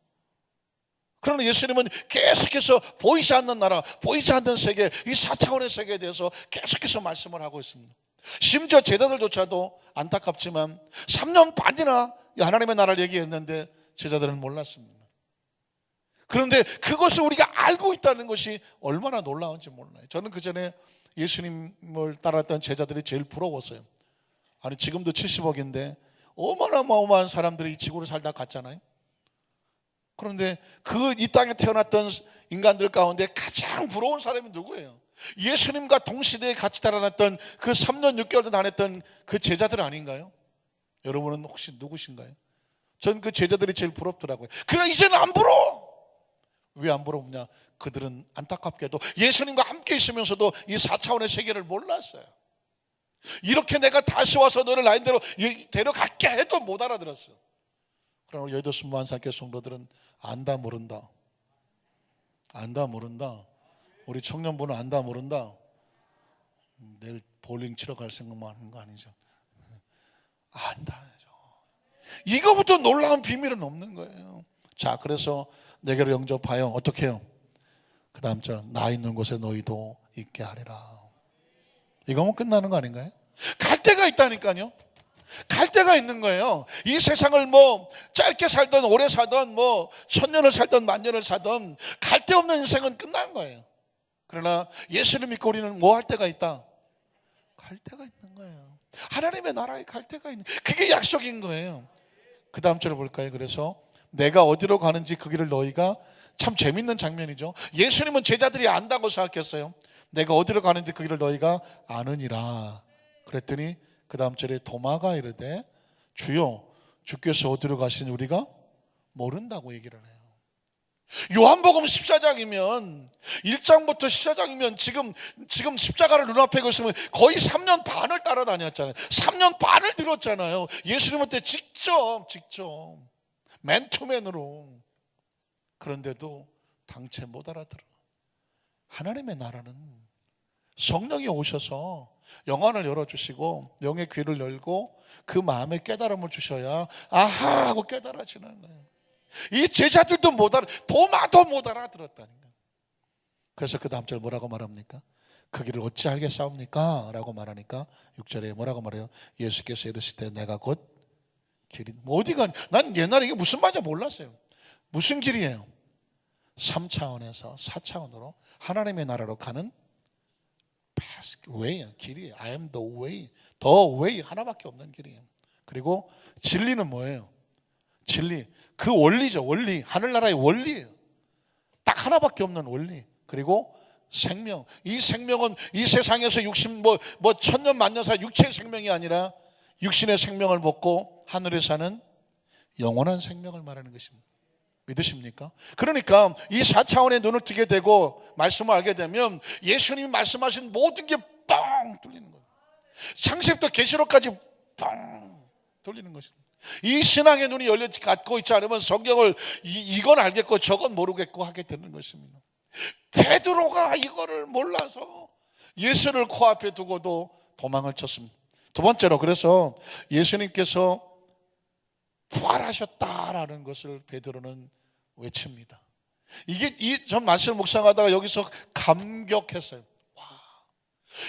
그러나 예수님은 계속해서 보이지 않는 나라, 보이지 않는 세계, 이 4차원의 세계에 대해서 계속해서 말씀을 하고 있습니다. 심지어 제자들조차도 안타깝지만 3년 반이나 하나님의 나라를 얘기했는데 제자들은 몰랐습니다. 그런데 그것을 우리가 알고 있다는 것이 얼마나 놀라운지 몰라요. 저는 그 전에 예수님을 따랐던 제자들이 제일 부러웠어요. 아니, 지금도 70억인데 어마어마한 사람들이 이 지구를 살다 갔잖아요. 그런데 이 땅에 태어났던 인간들 가운데 가장 부러운 사람이 누구예요? 예수님과 동시대에 같이 달아났던 그 3년 6개월도 다녔던 그 제자들 아닌가요? 여러분은 혹시 누구신가요? 전 그 제자들이 제일 부럽더라고요. 그러나 이제는 안 부러워. 왜 안 부럽냐? 그들은 안타깝게도 예수님과 함께 있으면서도 이 4차원의 세계를 몰랐어요. 이렇게 내가 다시 와서 너를 나인대로 데려갈게 해도 못 알아들었어요. 그러나 우리 여의도 순무한산교회 성도들은 안다 모른다. 안다 모른다. 우리 청년부는 안다 모른다. 내일 볼링 치러 갈 생각만 하는 거 아니죠? 안다. 이거부터 놀라운 비밀은 없는 거예요. 자, 그래서 내게로 영접하여 어떻게 해요? 그 다음 절, 나 있는 곳에 너희도 있게 하리라. 이거면 끝나는 거 아닌가요? 갈 데가 있다니까요. 갈 데가 있는 거예요. 이 세상을 짧게 살던 오래 살던 1000년을 살던 만년을 살던 갈 데 없는 인생은 끝난 거예요. 그러나 예수를 믿고 우리는 뭐 할 데가 있다? 갈 데가 있는 거예요. 하나님의 나라에 갈 데가 있는, 그게 약속인 거예요. 그 다음 절을 볼까요? 그래서 내가 어디로 가는지 그 길을 너희가, 참 재밌는 장면이죠. 예수님은 제자들이 안다고 생각했어요. 내가 어디로 가는지 그 길을 너희가 아느니라. 그랬더니 그 다음 절에 도마가 이르되 주여 주께서 어디로 가시니 우리가 모른다고 얘기를 해요. 요한복음 14장이면 1장부터 14장이면 지금 십자가를 눈앞에 있으면 거의 3년 반을 따라다녔잖아요. 3년 반을 들었잖아요. 예수님한테 직접 맨투맨으로. 그런데도 당체 못 알아들어. 하나님의 나라는 성령이 오셔서 영안을 열어주시고 영의 귀를 열고 그 마음에 깨달음을 주셔야 아하 하고 깨달아지는 거예요. 이 제자들도 도마도 못 알아들었다는 거예요. 그래서 그 다음 절 뭐라고 말합니까? 그 길을 어찌 알겠사옵니까? 라고 말하니까 6절에 뭐라고 말해요? 예수께서 이르시되 내가 곧 길이. 어디가? 난 옛날에 이게 무슨 말인지 몰랐어요. 무슨 길이에요? 3차원에서 4차원으로 하나님의 나라로 가는 way, 길이에요. I am the way. The way 하나밖에 없는 길이에요. 그리고 진리는 뭐예요? 진리, 그 원리죠. 원리, 하늘나라의 원리예요. 딱 하나밖에 없는 원리. 그리고 생명, 이 생명은 이 세상에서 1000년 만년 사 육체의 생명이 아니라 육신의 생명을 먹고 하늘에 사는 영원한 생명을 말하는 것입니다. 믿으십니까? 그러니까 이 4차원의 눈을 뜨게 되고 말씀을 알게 되면 예수님이 말씀하신 모든 게 뻥 뚫리는 거예요. 창세기부터 계시록까지 뻥 뚫리는 것입니다. 이 신앙의 눈이 열려 갖고 있지 않으면 성경을 이건 알겠고 저건 모르겠고 하게 되는 것입니다. 베드로가 이거를 몰라서 예수를 코앞에 두고도 도망을 쳤습니다. 두 번째로, 그래서 예수님께서 부활하셨다라는 것을 베드로는 외칩니다. 전 말씀을 묵상하다가 여기서 감격했어요.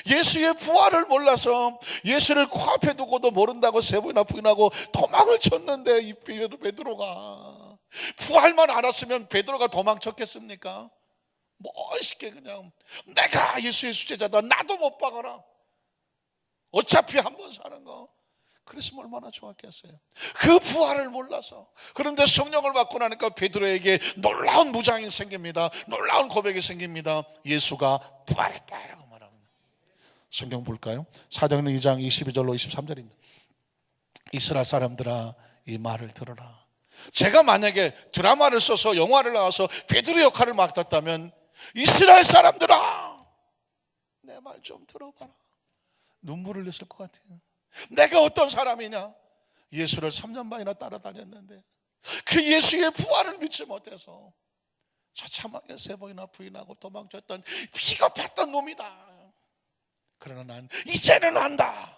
예수의 부활을 몰라서 예수를 코앞에 두고도 모른다고 세 번이나 부인하고 도망을 쳤는데 이 베드로가 부활만 알았으면 베드로가 도망쳤겠습니까? 멋있게 그냥 내가 예수의 수제자다, 나도 못 박아라, 어차피 한 번 사는 거. 그랬으면 얼마나 좋았겠어요. 그 부활을 몰라서. 그런데 성령을 받고 나니까 베드로에게 놀라운 무장이 생깁니다. 놀라운 고백이 생깁니다. 예수가 부활했다라고 말합니다. 성경 볼까요? 사도행전 2장 22절로 23절입니다. 이스라엘 사람들아 이 말을 들어라. 제가 만약에 드라마를 써서 영화를 나와서 베드로 역할을 맡았다면 이스라엘 사람들아 내 말 좀 들어봐라. 눈물을 흘렸을 것 같아요. 내가 어떤 사람이냐? 예수를 3년 반이나 따라다녔는데 그 예수의 부활을 믿지 못해서 처참하게 3번이나 부인하고 도망쳤던 비겁했던 놈이다. 그러나 난 이제는 안다.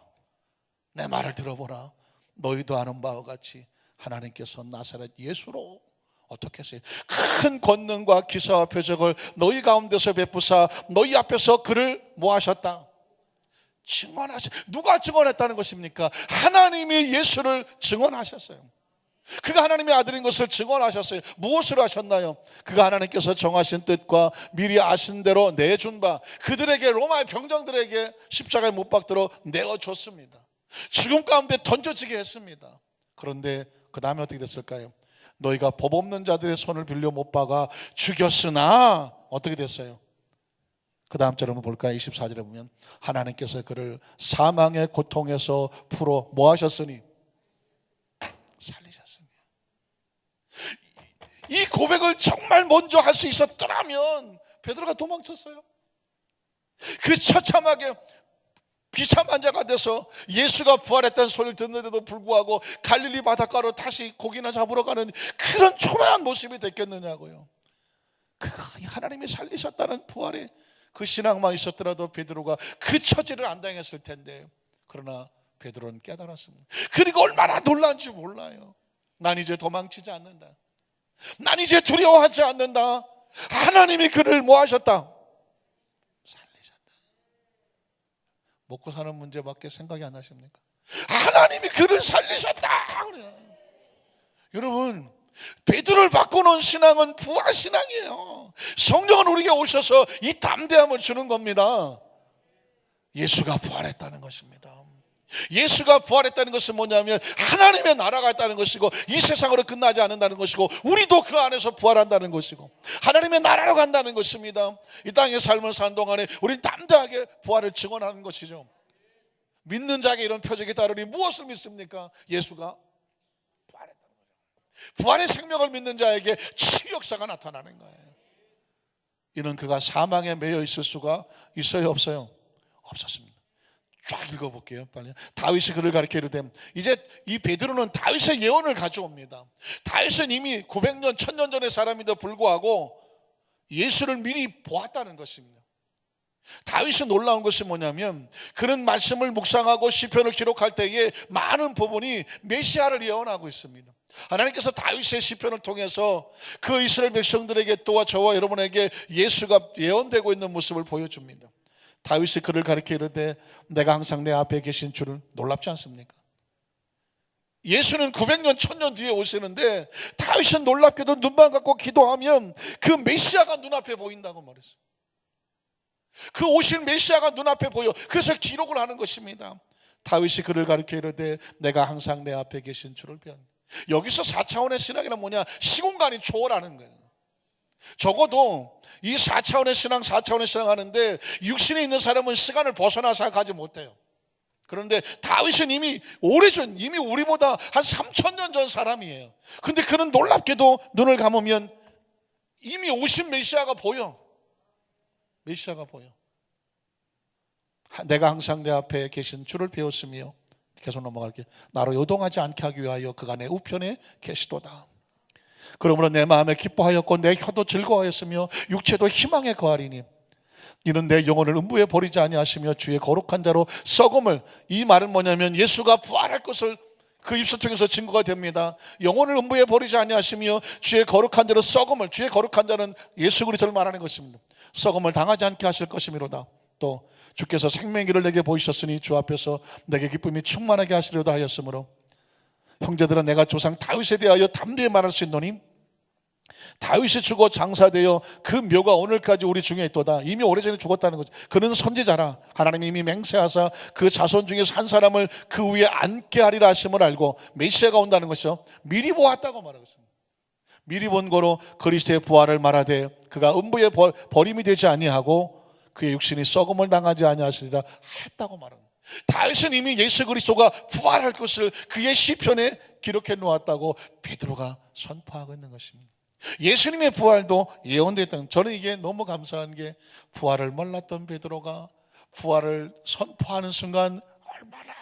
내 말을 들어보라. 너희도 아는 바와 같이 하나님께서 나사렛 예수로 어떻게 했어요? 큰 권능과 기사와 표적을 너희 가운데서 베푸사 너희 앞에서 그를 뭐 하셨다? 증언하셨. 누가 증언했다는 것입니까? 하나님이 예수를 증언하셨어요. 그가 하나님의 아들인 것을 증언하셨어요. 무엇을 하셨나요? 그가 하나님께서 정하신 뜻과 미리 아신 대로 내준 바 그들에게, 로마의 병정들에게 십자가에 못 박도록 내어줬습니다. 죽음 가운데 던져지게 했습니다. 그런데 그 다음에 어떻게 됐을까요? 너희가 법 없는 자들의 손을 빌려 못 박아 죽였으나 어떻게 됐어요? 그 다음 절을 한번 볼까요? 24절에 보면 하나님께서 그를 사망의 고통에서 풀어 뭐 하셨으니? 살리셨습니다. 이 고백을 정말 먼저 할 수 있었더라면 베드로가 도망쳤어요. 그 처참하게 비참한 자가 돼서 예수가 부활했다는 소리를 듣는데도 불구하고 갈릴리 바닷가로 다시 고기나 잡으러 가는 그런 초라한 모습이 됐겠느냐고요. 하나님이 살리셨다는 부활의 그 신앙만 있었더라도 베드로가 그 처지를 안 당했을 텐데, 그러나 베드로는 깨달았습니다. 그리고 얼마나 놀란지 몰라요. 난 이제 도망치지 않는다. 난 이제 두려워하지 않는다. 하나님이 그를 뭐 하셨다? 살리셨다. 먹고 사는 문제밖에 생각이 안 나십니까? 하나님이 그를 살리셨다. 그래요. 여러분, 베드로를 바꾸는 신앙은 부활 신앙이에요. 성령은 우리에게 오셔서 이 담대함을 주는 겁니다. 예수가 부활했다는 것입니다. 예수가 부활했다는 것은 뭐냐면 하나님의 나라가 있다는 것이고 이 세상으로 끝나지 않는다는 것이고 우리도 그 안에서 부활한다는 것이고 하나님의 나라로 간다는 것입니다. 이 땅의 삶을 사는 동안에 우리는 담대하게 부활을 증언하는 것이죠. 믿는 자에게 이런 표적이 따르니 무엇을 믿습니까? 예수가 부활했다는 거죠. 부활의 생명을 믿는 자에게 치유 역사가 나타나는 거예요. 이는 그가 사망에 매여 있을 수가 있어요, 없어요? 없었습니다. 쫙 읽어볼게요, 빨리. 다윗이 그를 가리켜 이르되, 이제 이 베드로는 다윗의 예언을 가져옵니다. 다윗은 이미 900년, 1000년 전의 사람임에도 불구하고 예수를 미리 보았다는 것입니다. 다윗이 놀라운 것이 뭐냐면, 그는 말씀을 묵상하고 시편을 기록할 때에 많은 부분이 메시아를 예언하고 있습니다. 하나님께서 다윗의 시편을 통해서 그 이스라엘 백성들에게 또한 저와 여러분에게 예수가 예언되고 있는 모습을 보여줍니다. 다윗이 그를 가리켜 이르되 내가 항상 내 앞에 계신 줄을 놀랍지 않습니까? 예수는 900년 1000년 뒤에 오시는데 다윗은 놀랍게도 눈만 감고 기도하면 그 메시아가 눈앞에 보인다고 말했어요. 그 오신 메시아가 눈앞에 보여. 그래서 기록을 하는 것입니다. 다윗이 그를 가리켜 이르되 내가 항상 내 앞에 계신 줄을 배웠다. 여기서 4차원의 신앙이란 뭐냐? 시공간이 초월하는 거예요. 적어도 이 4차원의 신앙, 4차원의 신앙 하는데 육신에 있는 사람은 시간을 벗어나서 가지 못해요. 그런데 다윗은 이미 오래전, 이미 우리보다 한 3000년 전 사람이에요. 근데 그는 놀랍게도 눈을 감으면 이미 오신 메시아가 보여. 메시아가 보여. 내가 항상 내 앞에 계신 주를 배웠으며, 계속 넘어갈게요. 나로 요동하지 않게 하기 위하여 그가 내 우편에 계시도다. 그러므로 내 마음에 기뻐하였고 내 혀도 즐거워하였으며 육체도 희망에 거하리니 이는 내 영혼을 음부에 버리지 아니하시며 주의 거룩한 자로 썩음을. 이 말은 뭐냐면 예수가 부활할 것을 그 입술 통해서 증거가 됩니다. 영혼을 음부에 버리지 아니하시며 주의 거룩한 자로 썩음을. 주의 거룩한 자는 예수 그리스도를 말하는 것입니다. 썩음을 당하지 않게 하실 것이미로다. 또 주께서 생명길을 내게 보이셨으니 주 앞에서 내게 기쁨이 충만하게 하시려다 하였으므로 형제들아 내가 조상 다윗에 대하여 담대히 말할 수 있노니 다윗이 죽어 장사되어 그 묘가 오늘까지 우리 중에 있도다. 이미 오래전에 죽었다는 거죠. 그는 선지자라 하나님이 이미 맹세하사 그 자손 중에서 한 사람을 그 위에 앉게 하리라 하심을 알고 메시아가 온다는 것이죠. 미리 보았다고 말하고 있습니다. 미리 본 거로 그리스도의 부활을 말하되 그가 음부에 버림이 되지 아니하고 그의 육신이 썩음을 당하지 아니하시리라 했다고 말합니다. 다윗은 이미 예수 그리스도가 부활할 것을 그의 시편에 기록해 놓았다고 베드로가 선포하고 있는 것입니다. 예수님의 부활도 예언됐던, 저는 이게 너무 감사한 게 부활을 몰랐던 베드로가 부활을 선포하는 순간 얼마나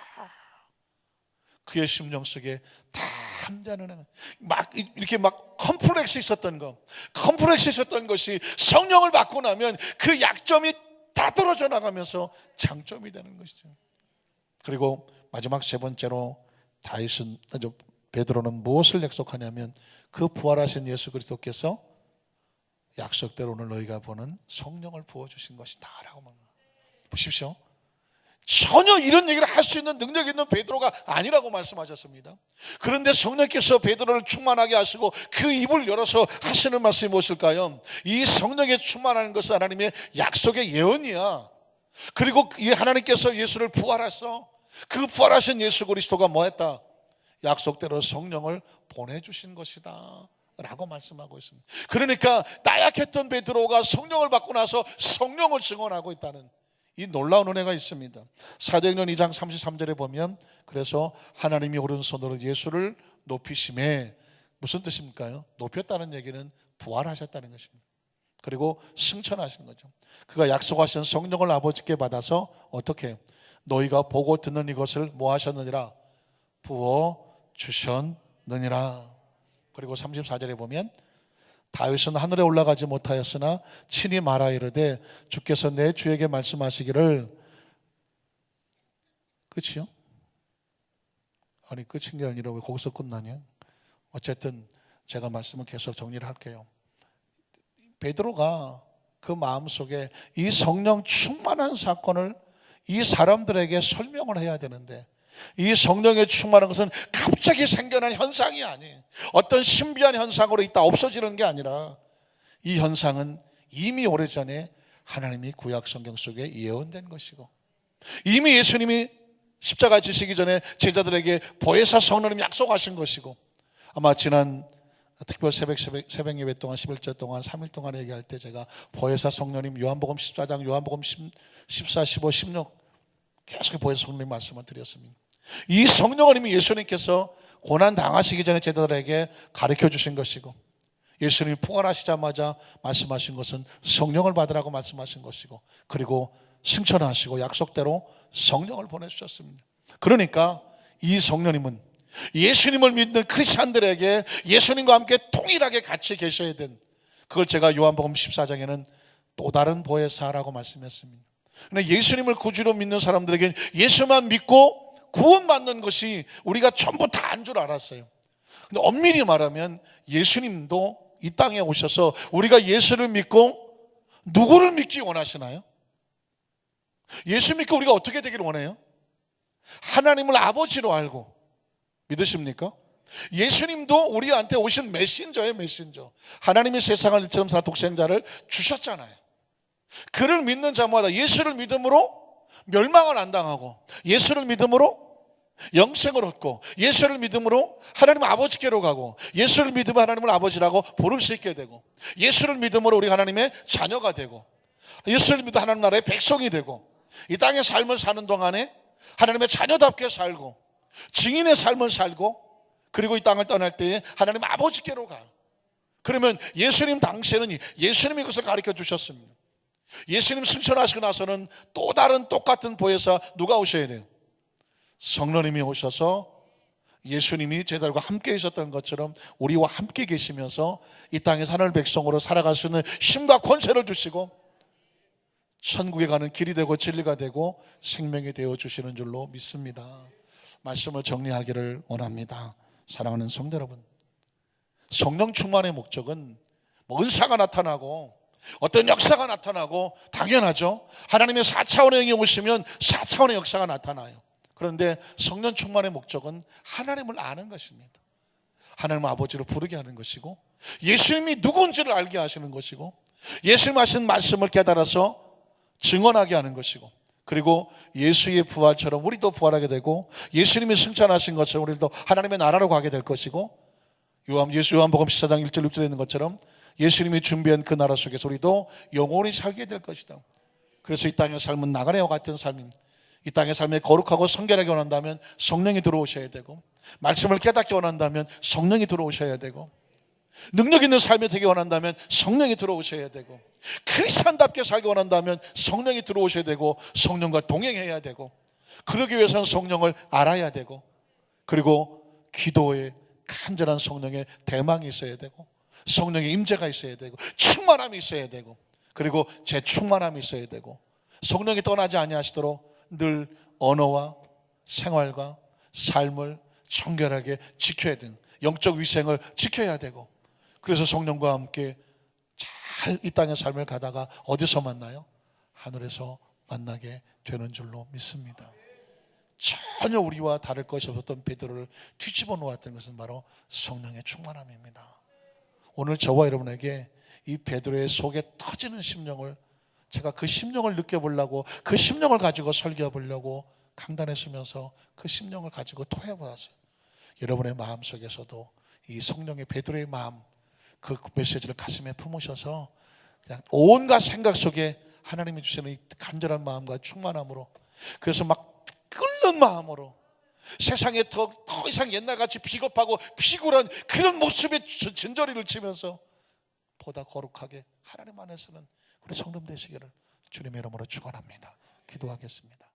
그의 심령 속에 다 함자는 막 이렇게 막 컴플렉스 있었던 것이 성령을 받고 나면 그 약점이 다 떨어져 나가면서 장점이 되는 것이죠. 그리고 마지막 세 번째로 베드로는 무엇을 약속하냐면 그 부활하신 예수 그리스도께서 약속대로 오늘 너희가 보는 성령을 부어주신 것이다 라고 말합니다. 보십시오. 전혀 이런 얘기를 할 수 있는 능력 있는 베드로가 아니라고 말씀하셨습니다. 그런데 성령께서 베드로를 충만하게 하시고 그 입을 열어서 하시는 말씀이 무엇일까요? 이 성령에 충만하는 것은 하나님의 약속의 예언이야. 그리고 이 하나님께서 예수를 부활했어. 그 부활하신 예수 그리스도가 뭐했다? 약속대로 성령을 보내주신 것이다 라고 말씀하고 있습니다. 그러니까 나약했던 베드로가 성령을 받고 나서 성령을 증언하고 있다는 이 놀라운 은혜가 있습니다. 사도행전 2장 33절에 보면 그래서 하나님이 오른손으로 예수를 높이심에 무슨 뜻입니까? 높였다는 얘기는 부활하셨다는 것입니다. 그리고 승천하시는 거죠. 그가 약속하신 성령을 아버지께 받아서 어떻게 너희가 보고 듣는 이것을 뭐 하셨느니라? 부어주셨느니라. 그리고 34절에 보면 다윗은 하늘에 올라가지 못하였으나 친히 말하 이르되 주께서 내 주에게 말씀하시기를. 끝이요? 아니 끝인 게 아니라 왜 거기서 끝나냐? 어쨌든 제가 말씀을 계속 정리를 할게요. 베드로가 그 마음속에 이 성령 충만한 사건을 이 사람들에게 설명을 해야 되는데 이 성령에 충만한 것은 갑자기 생겨난 현상이 아니에요. 어떤 신비한 현상으로 있다 없어지는 게 아니라 이 현상은 이미 오래전에 하나님이 구약 성경 속에 예언된 것이고 이미 예수님이 십자가 지시기 전에 제자들에게 보혜사 성령님 약속하신 것이고 아마 지난 특별 새벽 예배 동안 11절 동안 3일 동안 얘기할 때 제가 보혜사 성령님 요한복음 14장 요한복음 14, 15, 16 계속 보혜사 성령님 말씀을 드렸습니다. 이 성령은 이미 예수님께서 고난 당하시기 전에 제자들에게 가르쳐 주신 것이고, 예수님이 부활하시자마자 말씀하신 것은 성령을 받으라고 말씀하신 것이고, 그리고 승천하시고 약속대로 성령을 보내주셨습니다. 그러니까 이 성령님은 예수님을 믿는 크리스찬들에게 예수님과 함께 동일하게 같이 계셔야 된, 그걸 제가 요한복음 14장에는 또 다른 보혜사라고 말씀했습니다. 근데 예수님을 구주로 믿는 사람들에게 예수만 믿고 구원받는 것이 우리가 전부 다인 줄 알았어요. 근데 엄밀히 말하면 예수님도 이 땅에 오셔서 우리가 예수를 믿고 누구를 믿기 원하시나요? 예수 믿고 우리가 어떻게 되기를 원해요? 하나님을 아버지로 알고 믿으십니까? 예수님도 우리한테 오신 메신저예요, 메신저. 하나님이 세상을 이처럼 사는 독생자를 주셨잖아요. 그를 믿는 자마다 예수를 믿음으로 멸망을 안 당하고, 예수를 믿음으로 영생을 얻고, 예수를 믿음으로 하나님 아버지께로 가고, 예수를 믿으면 하나님을 아버지라고 부를 수 있게 되고, 예수를 믿음으로 우리 하나님의 자녀가 되고, 예수를 믿어 하나님 나라의 백성이 되고, 이 땅의 삶을 사는 동안에 하나님의 자녀답게 살고 증인의 삶을 살고, 그리고 이 땅을 떠날 때에 하나님 아버지께로 가요. 그러면 예수님 당시에는 예수님이 그것을 가르쳐 주셨습니다. 예수님 승천하시고 나서는 또 다른 똑같은 보혜사 누가 오셔야 돼요? 성령님이 오셔서 예수님이 제자들과 함께 있었던 것처럼 우리와 함께 계시면서 이 땅에 사는 백성으로 살아갈 수 있는 힘과 권세를 주시고 천국에 가는 길이 되고 진리가 되고 생명이 되어 주시는 줄로 믿습니다. 말씀을 정리하기를 원합니다. 사랑하는 성도 여러분, 성령 충만의 목적은 뭐 은사가 나타나고 어떤 역사가 나타나고 당연하죠. 하나님의 4차원의 영이 오시면 4차원의 역사가 나타나요. 그런데 성령 충만의 목적은 하나님을 아는 것입니다. 하나님 아버지로 부르게 하는 것이고, 예수님이 누군지를 알게 하시는 것이고, 예수님 하신 말씀을 깨달아서 증언하게 하는 것이고, 그리고 예수의 부활처럼 우리도 부활하게 되고, 예수님이 승천하신 것처럼 우리도 하나님의 나라로 가게 될 것이고, 요한복음 14장 1절 6절에 있는 것처럼 예수님이 준비한 그 나라 속에서 우리도 영원히 살게 될 것이다. 그래서 이 땅의 삶은 나그네와 같은 삶입니다. 이 땅의 삶에 거룩하고 성결하게 원한다면 성령이 들어오셔야 되고, 말씀을 깨닫게 원한다면 성령이 들어오셔야 되고, 능력 있는 삶이 되기 원한다면 성령이 들어오셔야 되고, 크리스찬답게 살기 원한다면 성령이 들어오셔야 되고, 성령과 동행해야 되고, 그러기 위해서는 성령을 알아야 되고, 그리고 기도에 간절한 성령의 대망이 있어야 되고, 성령의 임재가 있어야 되고, 충만함이 있어야 되고, 그리고 재충만함이 있어야 되고, 성령이 떠나지 아니하시도록 늘 언어와 생활과 삶을 정결하게 지켜야 되는 영적 위생을 지켜야 되고, 그래서 성령과 함께 잘 이 땅의 삶을 가다가 어디서 만나요? 하늘에서 만나게 되는 줄로 믿습니다. 전혀 우리와 다를 것이 없었던 베드로를 뒤집어 놓았던 것은 바로 성령의 충만함입니다. 오늘 저와 여러분에게 이 베드로의 속에 터지는 심령을, 제가 그 심령을 느껴보려고, 그 심령을 가지고 설교해 보려고 강단했으면서 그 심령을 가지고 토해보았어요. 여러분의 마음속에서도 이 성령의 베드로의 마음, 그 메시지를 가슴에 품으셔서 그냥 온갖 생각 속에 하나님이 주시는 이 간절한 마음과 충만함으로, 그래서 막 끓는 마음으로 세상에 더 이상 옛날같이 비겁하고 피굴한 그런 모습에 진저리를 치면서 보다 거룩하게 하나님 안에서는 우리 성령 되시기를 주님의 이름으로 축원합니다. 기도하겠습니다.